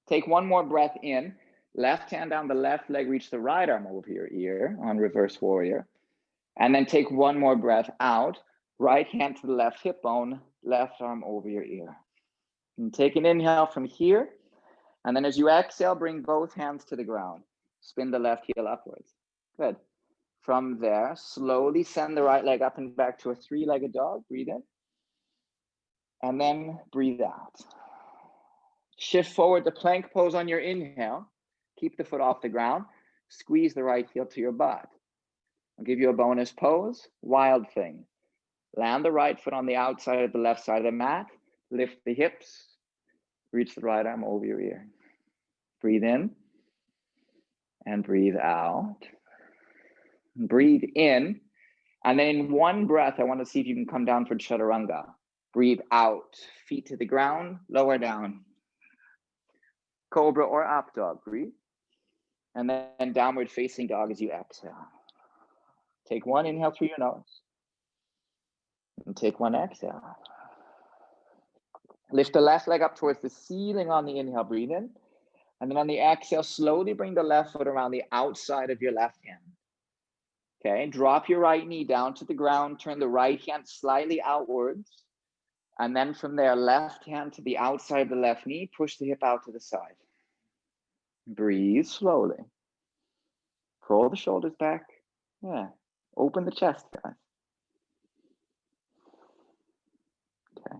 Take one more breath in. Left hand down the left leg, reach the right arm over your ear on reverse warrior. And then take one more breath out. Right hand to the left hip bone, left arm over your ear. And take an inhale from here. And then as you exhale, bring both hands to the ground. Spin the left heel upwards. Good. From there, slowly send the right leg up and back to a three-legged dog. Breathe in. And then breathe out. Shift forward to plank pose on your inhale. Keep the foot off the ground. Squeeze the right heel to your butt. I'll give you a bonus pose. Wild thing. Land the right foot on the outside of the left side of the mat. Lift the hips. Reach the right arm over your ear. Breathe in. And breathe out. Breathe in. And then in one breath, I want to see if you can come down for Chaturanga. Breathe out. Feet to the ground. Lower down. Cobra or up dog. Breathe. And then downward facing dog as you exhale. Take one inhale through your nose. And take one exhale. Lift the left leg up towards the ceiling on the inhale, breathe in. And then on the exhale, slowly bring the left foot around the outside of your left hand. Okay, drop your right knee down to the ground, turn the right hand slightly outwards. And then from there, left hand to the outside of the left knee, push the hip out to the side. Breathe slowly. Pull the shoulders back. Yeah, open the chest, guys. Okay.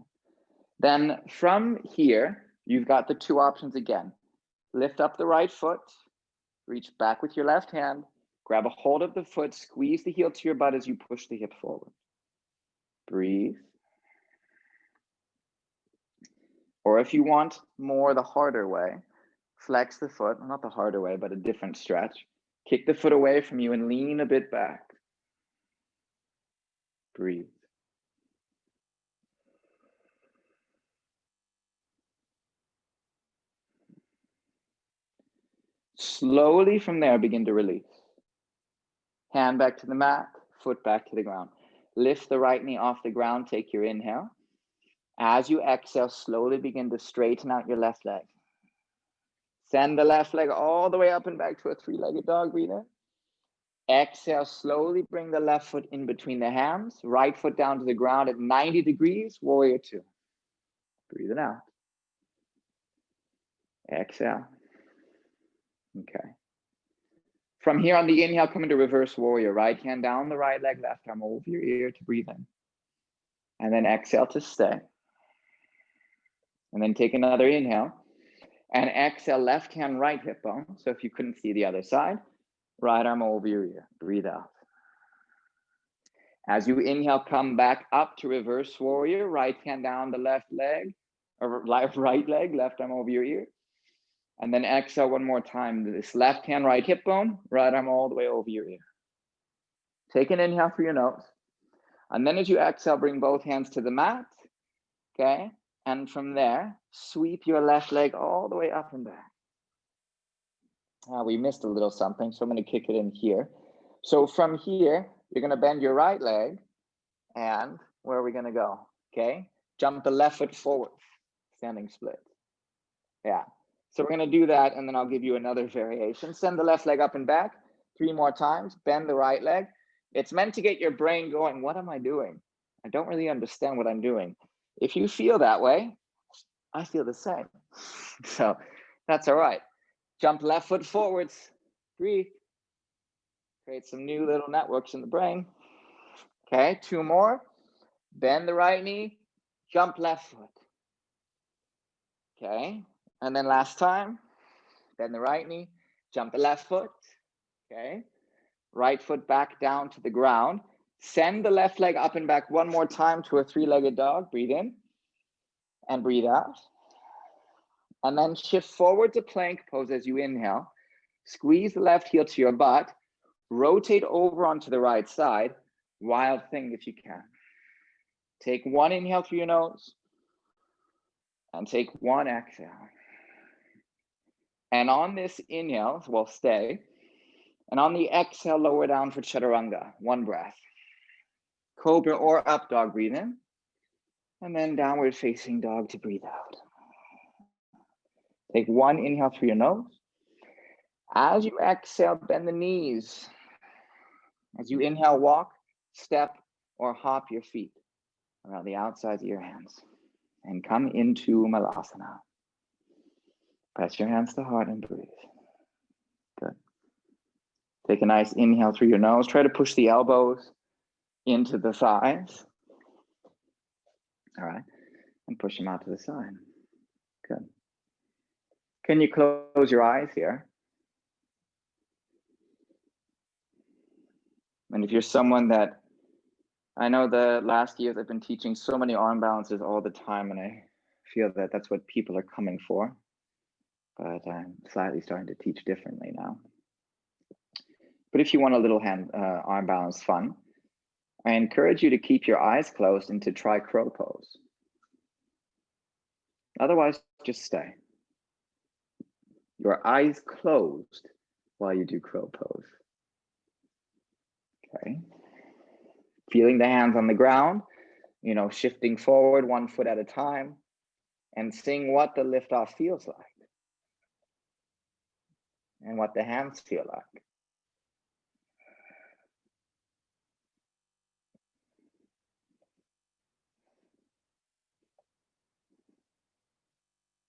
Then from here, you've got the two options again. Lift up the right foot, reach back with your left hand, grab a hold of the foot, squeeze the heel to your butt as you push the hip forward. Breathe. Or if you want more the harder way, flex the foot, not the harder way, but a different stretch. Kick the foot away from you and lean a bit back. Breathe. Slowly from there, begin to release. Hand back to the mat, foot back to the ground. Lift the right knee off the ground, take your inhale. As you exhale, slowly begin to straighten out your left leg. Send the left leg all the way up and back to a three-legged dog, breathe in. Exhale, slowly bring the left foot in between the hands, right foot down to the ground at 90 degrees, warrior two. Breathe it out. Exhale. Okay. From here on the inhale, come into reverse warrior. Right hand down the right leg, left arm over your ear to breathe in. And then exhale to stay. And then take another inhale. And exhale, left hand, right hip bone. So if you couldn't see the other side, right arm over your ear. Breathe out. As you inhale, come back up to reverse warrior. Right hand down the left leg, or right leg, left arm over your ear. And then exhale one more time. This left hand, right hip bone, right arm all the way over your ear. Take an inhale through your nose. And then as you exhale, bring both hands to the mat. Okay. And from there, sweep your left leg all the way up and back. We missed a little something, so I'm going to kick it in here. So from here, you're going to bend your right leg. And where are we going to go? Okay. Jump the left foot forward. Standing split. Yeah. So we're going to do that, and then I'll give you another variation. Send the left leg up and back 3 more times. Bend the right leg. It's meant to get your brain going. What am I doing? I don't really understand what I'm doing. If you feel that way, I feel the same. So that's all right. Jump left foot forwards. Breathe. Create some new little networks in the brain. Okay, 2 more. Bend the right knee. Jump left foot. Okay. And then last time, bend the right knee, jump the left foot, okay? Right foot back down to the ground. Send the left leg up and back 1 more time to a 3-legged dog. Breathe in and breathe out. And then shift forward to plank pose as you inhale. Squeeze the left heel to your butt. Rotate over onto the right side. Wild thing if you can. Take 1 inhale through your nose and take 1 exhale. And on this inhale, we'll stay. And on the exhale, lower down for Chaturanga. 1 breath. Cobra or up dog, breathe in. And then downward facing dog to breathe out. Take 1 inhale through your nose. As you exhale, bend the knees. As you inhale, walk, step, or hop your feet around the outsides of your hands. And come into Malasana. Press your hands to heart and breathe. Good. Take a nice inhale through your nose. Try to push the elbows into the thighs. All right. And push them out to the side. Good. Can you close your eyes here? And if you're someone that, I know the last years I've been teaching so many arm balances all the time, and I feel that that's what people are coming for. But I'm slightly starting to teach differently now. But if you want a little arm balance fun, I encourage you to keep your eyes closed and to try crow pose. Otherwise, just stay. Your eyes closed while you do crow pose. Okay. Feeling the hands on the ground, shifting forward 1 foot at a time, and seeing what the liftoff feels like and what the hands feel like.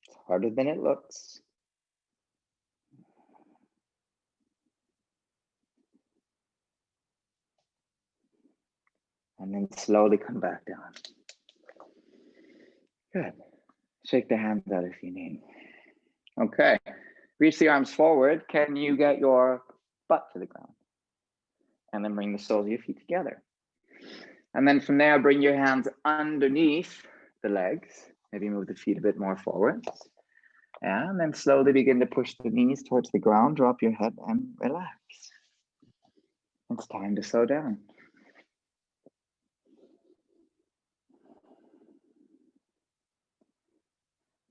It's harder than it looks. And then slowly come back down. Good. Shake the hands out if you need. Okay. Reach the arms forward. Can you get your butt to the ground? And then bring the soles of your feet together. And then from there, bring your hands underneath the legs. Maybe move the feet a bit more forward. And then slowly begin to push the knees towards the ground. Drop your head and relax. It's time to slow down.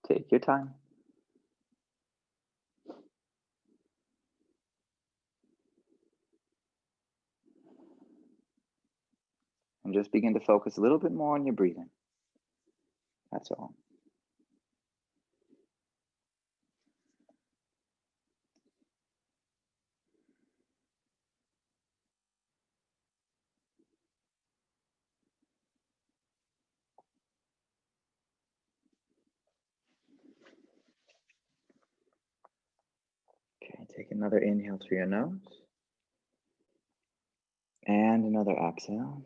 Take your time. And just begin to focus a little bit more on your breathing. That's all. Okay, take another inhale through your nose. And another exhale.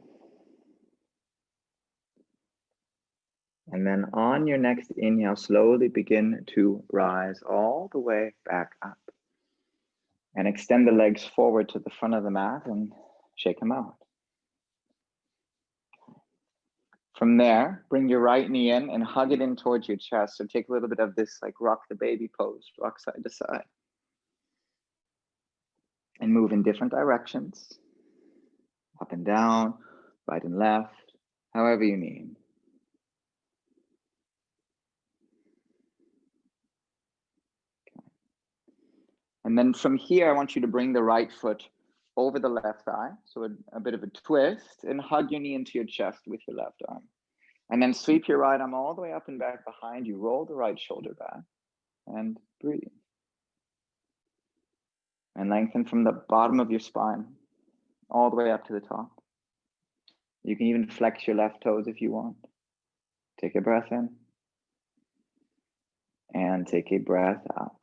And then on your next inhale, slowly begin to rise all the way back up. And extend the legs forward to the front of the mat and shake them out. From there, bring your right knee in and hug it in towards your chest. So take a little bit of this like rock the baby pose, rock side to side. And move in different directions. Up and down, right and left, however you need. Okay. And then from here, I want you to bring the right foot over the left thigh. So a bit of a twist, and hug your knee into your chest with your left arm. And then sweep your right arm all the way up and back behind you. Roll the right shoulder back and breathe. And lengthen from the bottom of your spine all the way up to the top. You can even flex your left toes if you want. Take a breath in. And take a breath out.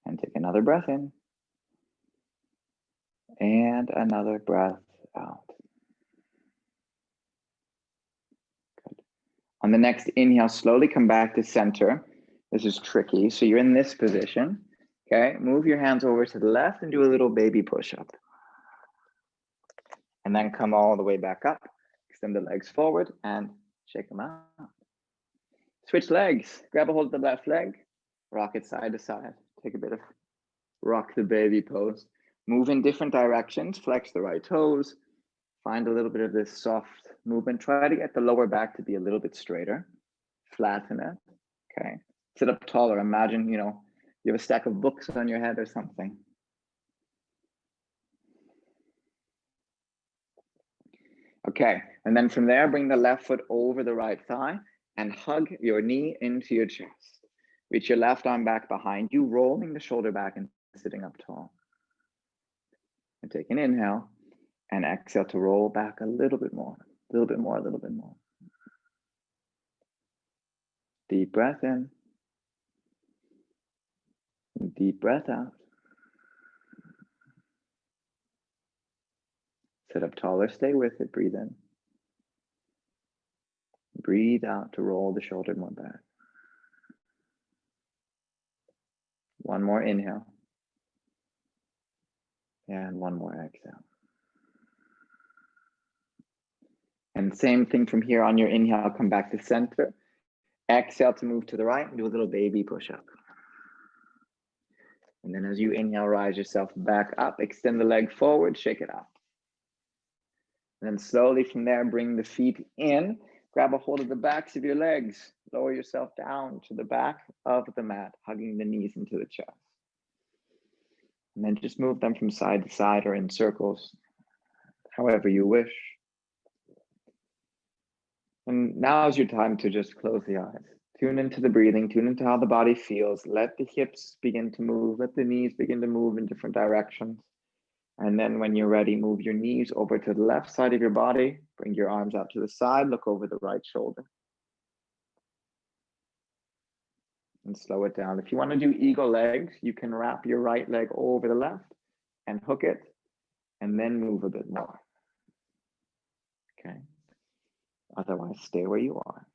And take another breath in. And another breath out. Good. On the next inhale, slowly come back to center. This is tricky. So you're in this position. Okay, move your hands over to the left and do a little baby push-up. And then come all the way back up. Extend the legs forward and shake them out. Switch legs. Grab a hold of the left leg. Rock it side to side. Take a bit of rock the baby pose. Move in different directions. Flex the right toes. Find a little bit of this soft movement. Try to get the lower back to be a little bit straighter. Flatten it. Okay. Sit up taller. Imagine, you have a stack of books on your head or something. Okay, and then from there, bring the left foot over the right thigh and hug your knee into your chest. Reach your left arm back behind you, rolling the shoulder back and sitting up tall. And take an inhale and exhale to roll back a little bit more, a little bit more, a little bit more. Deep breath in. Deep breath out. Sit up taller, stay with it, breathe in. Breathe out to roll the shoulder more back. One more inhale. And one more exhale. And same thing from here on your inhale, come back to center. Exhale to move to the right and do a little baby push-up. And then as you inhale, rise yourself back up, extend the leg forward, shake it out. And then slowly from there, bring the feet in, grab a hold of the backs of your legs, lower yourself down to the back of the mat, hugging the knees into the chest. And then just move them from side to side or in circles. however you wish. And now is your time to just close the eyes. Tune into the breathing, tune into how the body feels. Let the hips begin to move, let the knees begin to move in different directions. And then when you're ready, move your knees over to the left side of your body. Bring your arms out to the side, look over the right shoulder. And slow it down. If you want to do eagle legs, you can wrap your right leg over the left and hook it, and then move a bit more. Okay. Otherwise, stay where you are.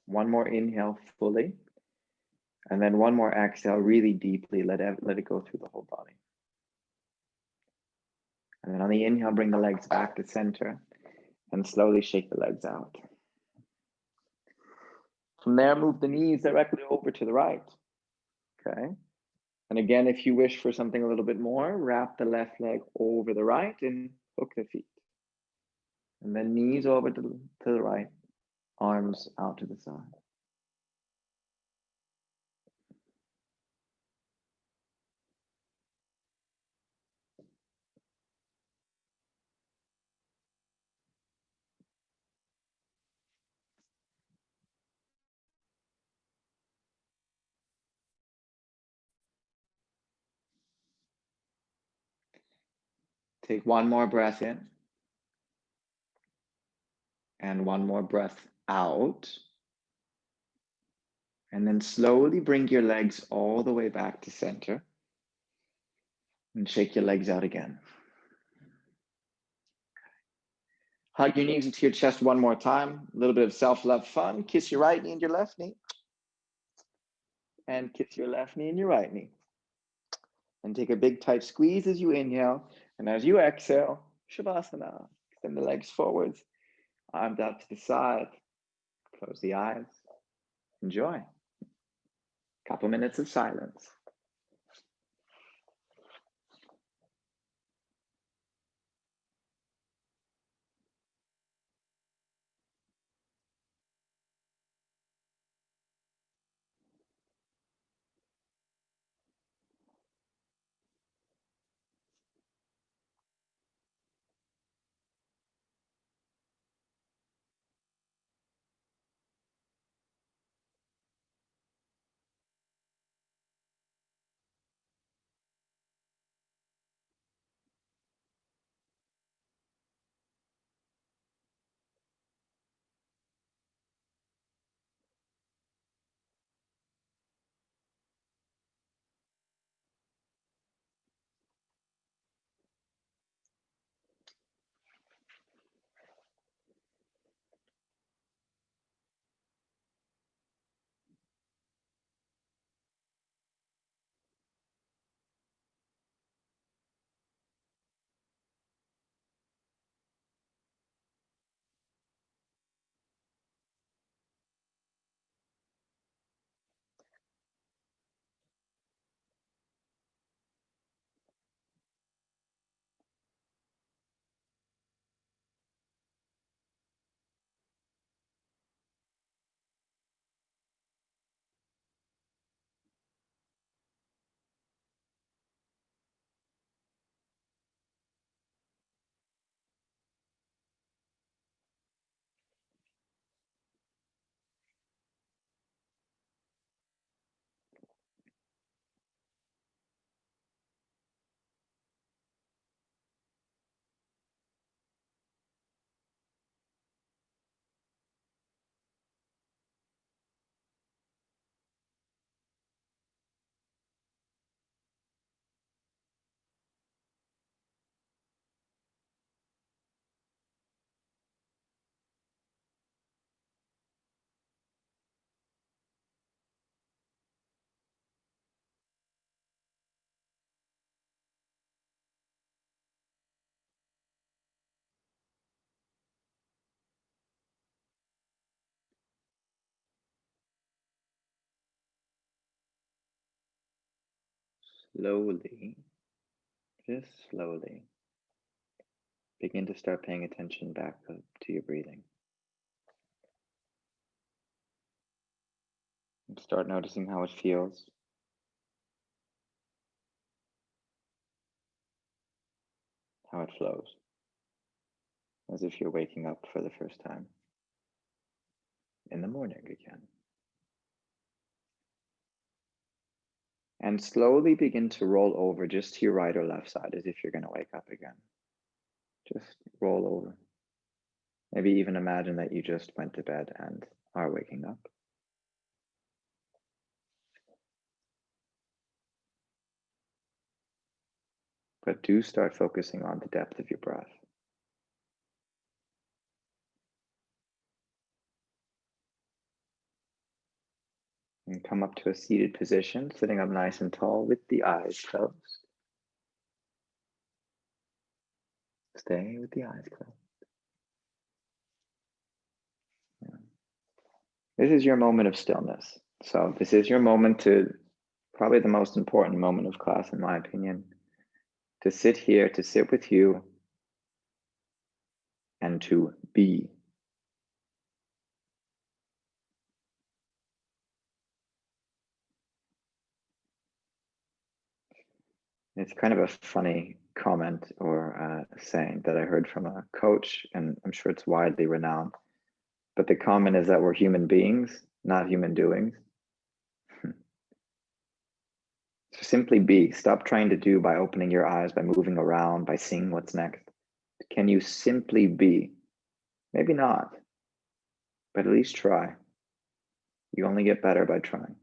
One more inhale fully. And then one more exhale really deeply. Let it go through the whole body. And then on the inhale, bring the legs back to center and slowly shake the legs out. From there, move the knees directly over to the right. Okay. And again, if you wish for something a little bit more, wrap the left leg over the right and hook the feet. And then knees over to the right, arms out to the side. Take one more breath in. And one more breath out. And then slowly bring your legs all the way back to center. And shake your legs out again. Hug your knees into your chest one more time. A little bit of self-love fun. Kiss your right knee and your left knee. And kiss your left knee and your right knee. And take a big tight squeeze as you inhale. And as you exhale, Shavasana. Extend the legs forwards. Arms out to the side. Close the eyes. Enjoy. Couple minutes of silence. slowly, just slowly, begin to start paying attention back up to your breathing. And start noticing how it feels. How it flows. As if you're waking up for the first time. In the morning again. And slowly begin to roll over just to your right or left side as if you're going to wake up again. Just roll over. Maybe even imagine that you just went to bed and are waking up. But do start focusing on the depth of your breath. And come up to a seated position, sitting up nice and tall with the eyes closed. Stay with the eyes closed. Yeah. This is your moment of stillness. So this is your moment to, probably the most important moment of class in my opinion, to sit here, to sit with you, and to be. It's kind of a funny comment or saying that I heard from a coach, and I'm sure it's widely renowned. But the comment is that we're human beings, not human doings. So simply be. Stop trying to do by opening your eyes, by moving around, by seeing what's next. Can you simply be? Maybe not, but at least try. You only get better by trying.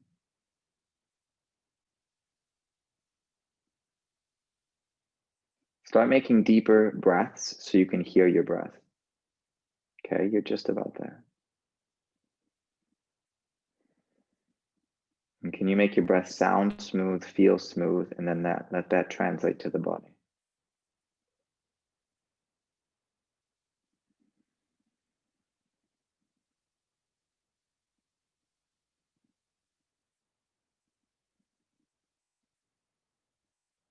Start making deeper breaths so you can hear your breath. Okay, you're just about there. And can you make your breath sound smooth, feel smooth, and then let that translate to the body?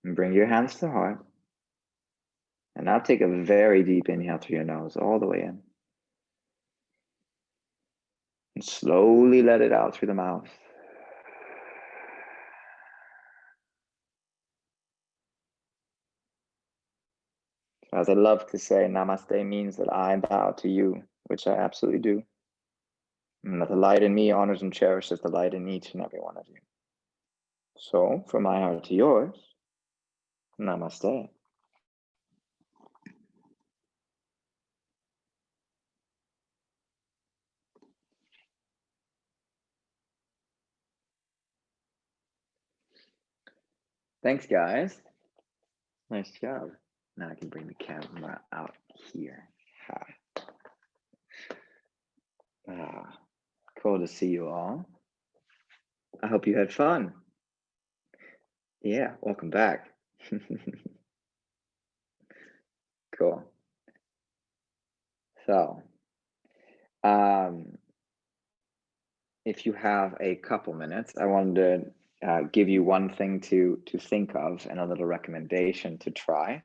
And bring your hands to the heart. And now take a very deep inhale through your nose, all the way in. And slowly let it out through the mouth. As I love to say, namaste means that I bow to you, which I absolutely do. And that the light in me honors and cherishes the light in each and every one of you. So, from my heart to yours, namaste. Thanks, guys. Nice job. Now I can bring the camera out here. Cool to see you all. I hope you had fun. Yeah, welcome back. Cool. So, if you have a couple minutes, I wanted to give you one thing to think of and a little recommendation to try.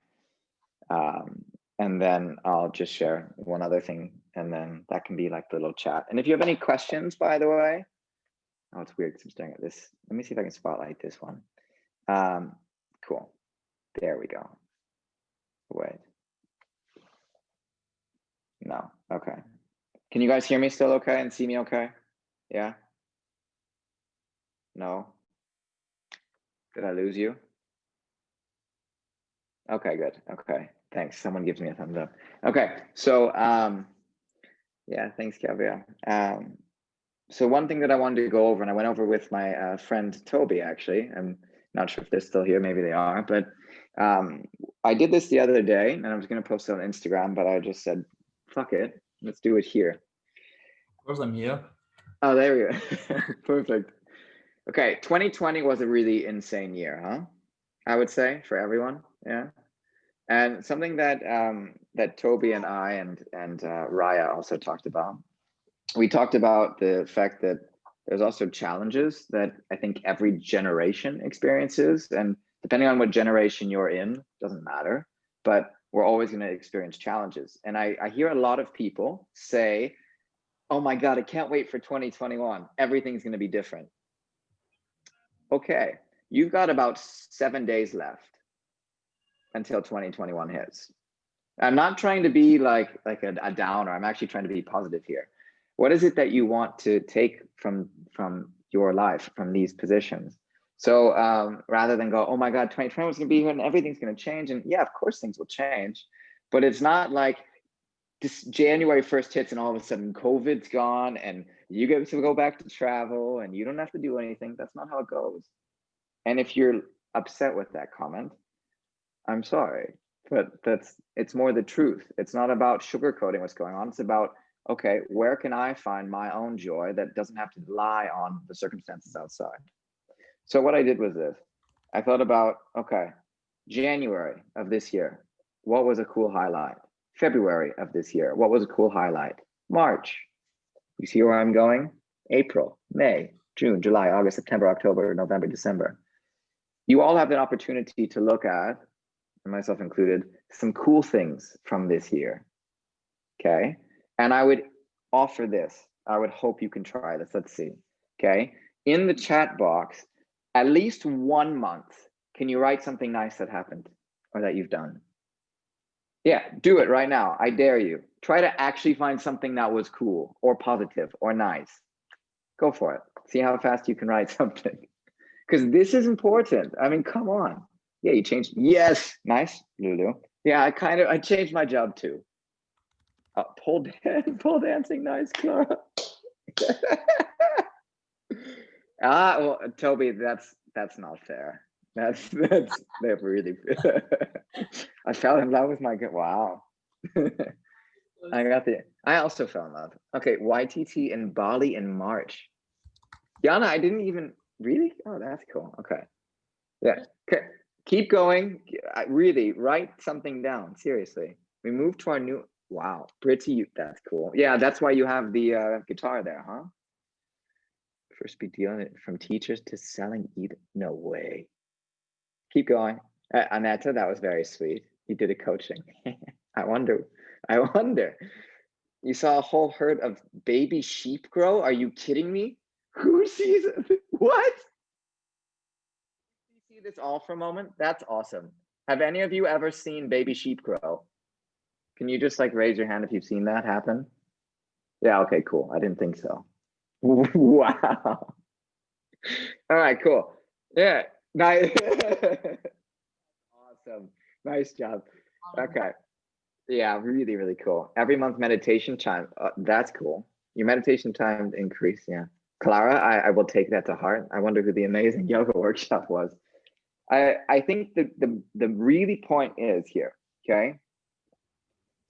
And then I'll just share one other thing, and then that can be like the little chat. And if you have any questions, by the way, oh, it's weird because I'm staring at this. Let me see if I can spotlight this one. Cool. There we go. Wait. No. Okay. Can you guys hear me still okay and see me okay? Yeah? No? Did I lose you? Okay, good. Okay. Thanks. Someone gives me a thumbs up. Okay. So, yeah, thanks, Kavya. So one thing that I wanted to go over, and I went over with my friend Toby, actually. I'm not sure if they're still here. Maybe they are. But I did this the other day, and I was going to post it on Instagram, but I just said, fuck it. Let's do it here. Of course, I'm here. Oh, there we go. Perfect. Okay, 2020 was a really insane year, huh? I would say for everyone, yeah. And something that that Toby and I and Raya also talked about. We talked about the fact that there's also challenges that I think every generation experiences, and depending on what generation you're in, doesn't matter, but we're always going to experience challenges. And I hear a lot of people say, oh my God, I can't wait for 2021. Everything's going to be different. Okay, you've got about 7 days left until 2021 hits. I'm not trying to be like a downer. I'm actually trying to be positive here. What is it that you want to take from your life, from these positions? So rather than go, oh my God, 2020 is going to be here and everything's going to change. And yeah, of course things will change, but it's not like this January 1st hits and all of a sudden COVID's gone and you get to go back to travel and you don't have to do anything. That's not how it goes. And if you're upset with that comment, I'm sorry, but it's more the truth. It's not about sugarcoating what's going on. It's about, okay, where can I find my own joy that doesn't have to rely on the circumstances outside? So what I did was this. I thought about, okay, January of this year, what was a cool highlight? February of this year, what was a cool highlight? March. You see where I'm going? April, May, June, July, August, September, October, November, December. You all have an opportunity to look at, myself included, some cool things from this year. Okay. And I would offer this. I would hope you can try this. Let's see. Okay. In the chat box, at least 1 month, can you write something nice that happened or that you've done? Yeah, do it right now. I dare you. Try to actually find something that was cool or positive or nice. Go for it. See how fast you can write something. Because this is important. I mean, come on. Yeah, you changed. Yes, nice, Lulu. Yeah, I changed my job too. Pole dancing, nice, Clara. Well, Toby, that's not fair. That's really. I fell in love with my good. Wow. I also fell in love. Okay, YTT in Bali in March. Yana, I didn't even really. Oh, that's cool. Okay. Yeah. Okay. Keep going. Really write something down. Seriously. We moved to our new. Wow, pretty. That's cool. Yeah, that's why you have the guitar there, huh? First big deal from teachers to selling. No way. Keep going. Aneta, that was very sweet. You did a coaching. I wonder. You saw a whole herd of baby sheep grow? Are you kidding me? Who sees it? What? You see this all for a moment? That's awesome. Have any of you ever seen baby sheep grow? Can you just like raise your hand if you've seen that happen? Yeah, okay, cool. I didn't think so. Wow. All right, cool. Yeah, nice. Awesome. Nice job. Okay. Yeah, really, really cool. Every month meditation time. That's cool. Your meditation time increased. Yeah. Clara, I will take that to heart. I wonder who the amazing yoga workshop was. I think the really point is here. Okay.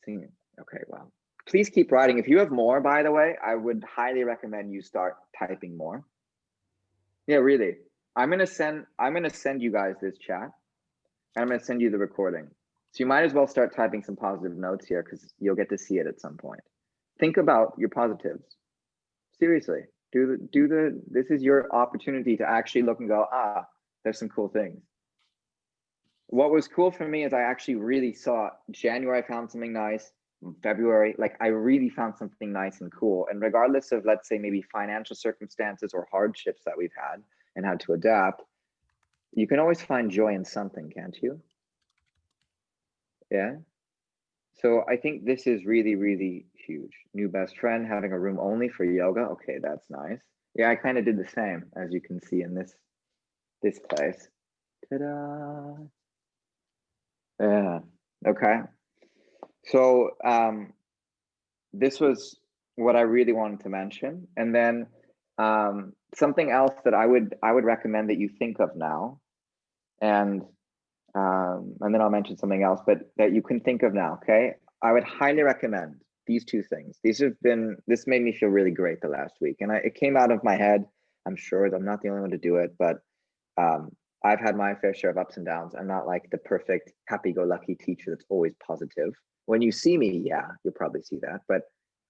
Okay, well, please keep writing. If you have more, by the way, I would highly recommend you start typing more. Yeah, really. I'm gonna send you guys this chat, and I'm gonna send you the recording. So you might as well start typing some positive notes here because you'll get to see it at some point. Think about your positives. Seriously, this is your opportunity to actually look and go, there's some cool things. What was cool for me is I actually really saw January, I found something nice. February, like I really found something nice and cool. And regardless of, let's say, maybe financial circumstances or hardships that we've had and had to adapt, you can always find joy in something, can't you? Yeah. So I think this is really, really huge. New best friend, having a room only for yoga. Okay, that's nice. Yeah, I kind of did the same, as you can see in this place. Ta-da! Yeah. Okay. So this was what I really wanted to mention, and then something else that I would recommend that you think of now, and then I'll mention something else, but that you can think of now. Okay, I would highly recommend these two things. This made me feel really great the last week, and it came out of my head. I'm sure I'm not the only one to do it, but I've had my fair share of ups and downs. I'm not like the perfect happy-go-lucky teacher that's always positive. When you see me, yeah, you'll probably see that, but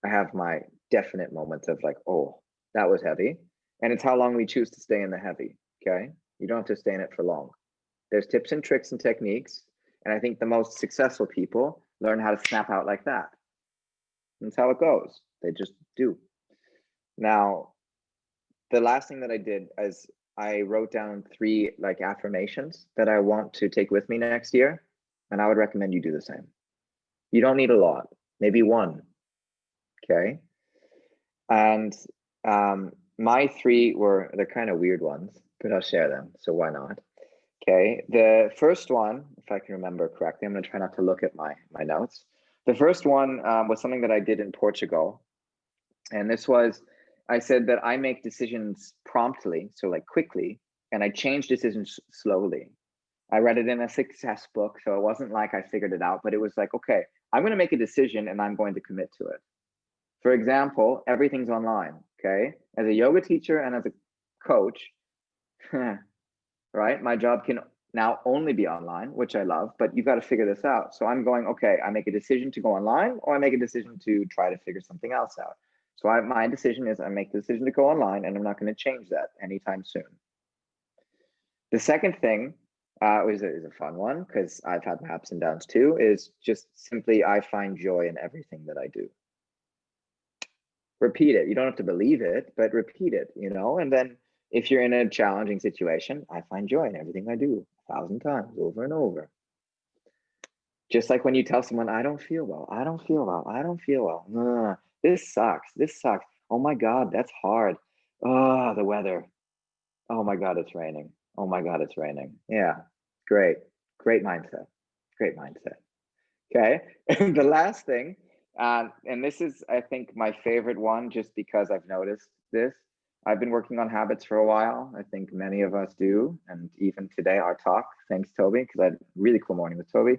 I have my definite moments of like, oh, that was heavy. And it's how long we choose to stay in the heavy, okay? You don't have to stay in it for long. There's tips and tricks and techniques. And I think the most successful people learn how to snap out like that. That's how it goes. They just do. Now, the last thing that I did is I wrote down 3 like affirmations that I want to take with me next year. And I would recommend you do the same. You don't need a lot, maybe 1. Okay. And my 3 they're kind of weird ones, but I'll share them. So why not? Okay. The first one, if I can remember correctly, I'm going to try not to look at my notes. The first one was something that I did in Portugal. And this was, I said that I make decisions promptly, so like quickly, and I change decisions slowly. I read it in a success book, so it wasn't like I figured it out, but it was like, okay, I'm going to make a decision and I'm going to commit to it. For example, everything's online, okay? As a yoga teacher and as a coach, right? My job can now only be online, which I love, but you've got to figure this out. So I'm going, okay, I make a decision to go online, or I make a decision to try to figure something else out. So my decision is I make the decision to go online, and I'm not going to change that anytime soon. The second thing is a fun one, because I've had my ups and downs too, is just simply I find joy in everything that I do. Repeat it. You don't have to believe it, but repeat it, you know? And then if you're in a challenging situation, I find joy in everything I do 1,000 times over and over. Just like when you tell someone, I don't feel well, I don't feel well, I don't feel well. This sucks. This sucks. Oh my God, that's hard. Oh, the weather. Oh my God, it's raining. Oh my God, it's raining. Yeah, great. Great mindset. Great mindset. Okay. And the last thing, and this is, I think, my favorite one, just because I've noticed this. I've been working on habits for a while. I think many of us do. And even today, our talk, thanks, Toby, because I had a really cool morning with Toby.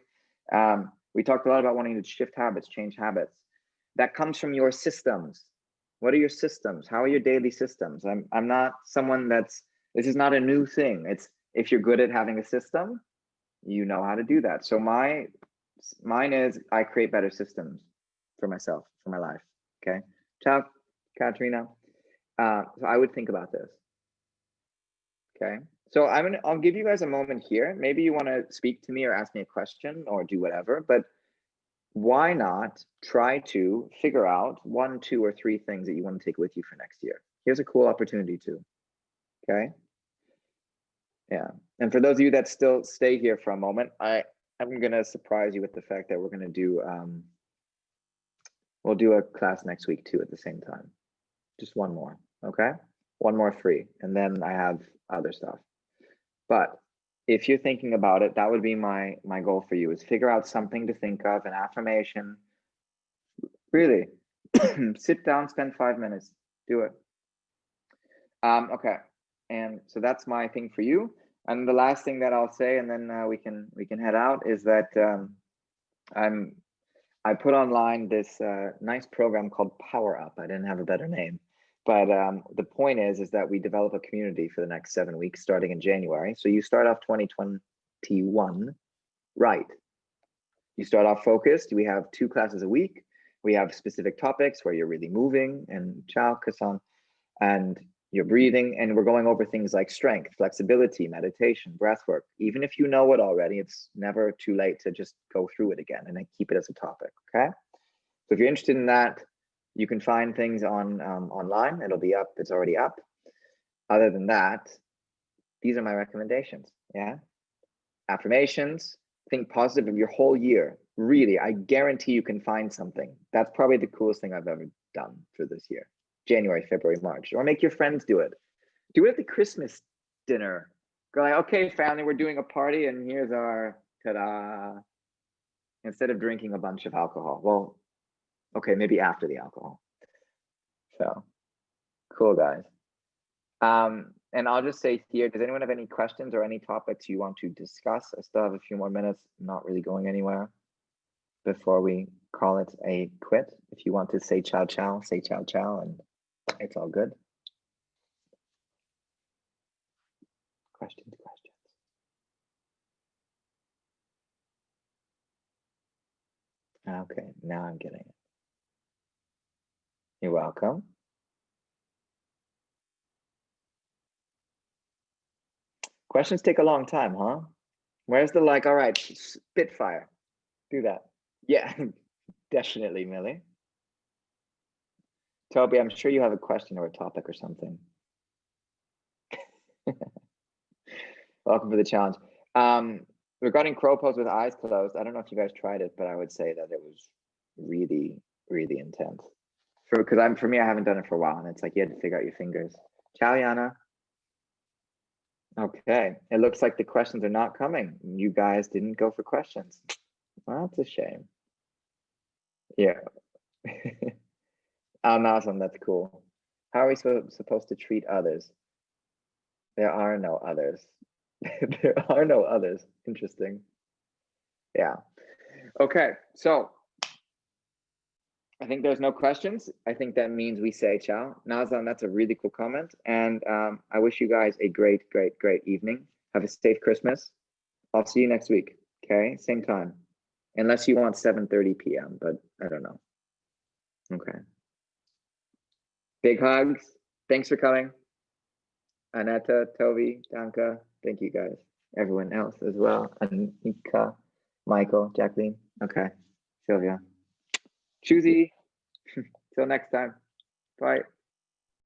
We talked a lot about wanting to shift habits, change habits. That comes from your systems. What are your systems? How are your daily systems? I'm not someone this is not a new thing. It's if you're good at having a system, you know how to do that. So mine is I create better systems for myself, for my life. Okay. Ciao, Katrina. So I would think about this. Okay. So I'll give you guys a moment here. Maybe you want to speak to me or ask me a question or do whatever, but why not try to figure out 1, 2, or 3 things that you want to take with you for next year? Here's a cool opportunity too. Okay. Yeah. And for those of you that still stay here for a moment, I'm going to surprise you with the fact that we're going to do, we'll do a class next week too at the same time. Just 1 more. Okay. 1 more free. And then I have other stuff. But if you're thinking about it, that would be my goal for you, is figure out something to think of, an affirmation. Really, sit down, spend 5 minutes, do it. Okay, and so that's my thing for you. And the last thing that I'll say, and then we can head out, is that I put online this nice program called Power Up. I didn't have a better name. But the point is that we develop a community for the next 7 weeks, starting in January. So you start off 2021 right. You start off focused. We have 2 classes a week. We have specific topics where you're really moving, and ciao, Kasan, and you're breathing. And we're going over things like strength, flexibility, meditation, breath work. Even if you know it already, it's never too late to just go through it again and then keep it as a topic. Okay. So if you're interested in that, you can find things online. It'll be up. It's already up. Other than that, these are my recommendations. Yeah. Affirmations. Think positive of your whole year. Really, I guarantee you can find something. That's probably the coolest thing I've ever done for this year. January, February, March. Or make your friends do it. Do it at the Christmas dinner. Go like, okay, family, we're doing a party, and here's our ta-da. Instead of drinking a bunch of alcohol. Well, okay, maybe after the alcohol. So cool, guys. And I'll just say here, does anyone have any questions or any topics you want to discuss? I still have a few more minutes, not really going anywhere before we call it a quit. If you want to say ciao, ciao, say ciao, ciao, and it's all good. Questions. Okay, now I'm getting it. You're welcome. Questions take a long time, huh? Where's the like? All right, Spitfire. Do that. Yeah, definitely, Millie. Toby, I'm sure you have a question or a topic or something. Welcome to the challenge. Regarding crow pose with eyes closed, I don't know if you guys tried it, but I would say that it was really, really intense. For me, I haven't done it for a while, and it's like you had to figure out your fingers. Ciao, Yana. Okay, it looks like the questions are not coming. You guys didn't go for questions. Well, that's a shame. Yeah. Awesome, that's cool. How are we supposed to treat others? There are no others. There are no others. Interesting. Yeah. Okay, so I think there's no questions. I think that means we say ciao. Nazan, that's a really cool comment. And I wish you guys a great, great, great evening. Have a safe Christmas. I'll see you next week. Okay, same time. Unless you want 7:30 p.m., but I don't know. Okay. Big hugs. Thanks for coming. Aneta, Toby, Danka. Thank you guys. Everyone else as well. Anika, Michael, Jacqueline. Okay. Sylvia. Choosy. Till next time. Bye.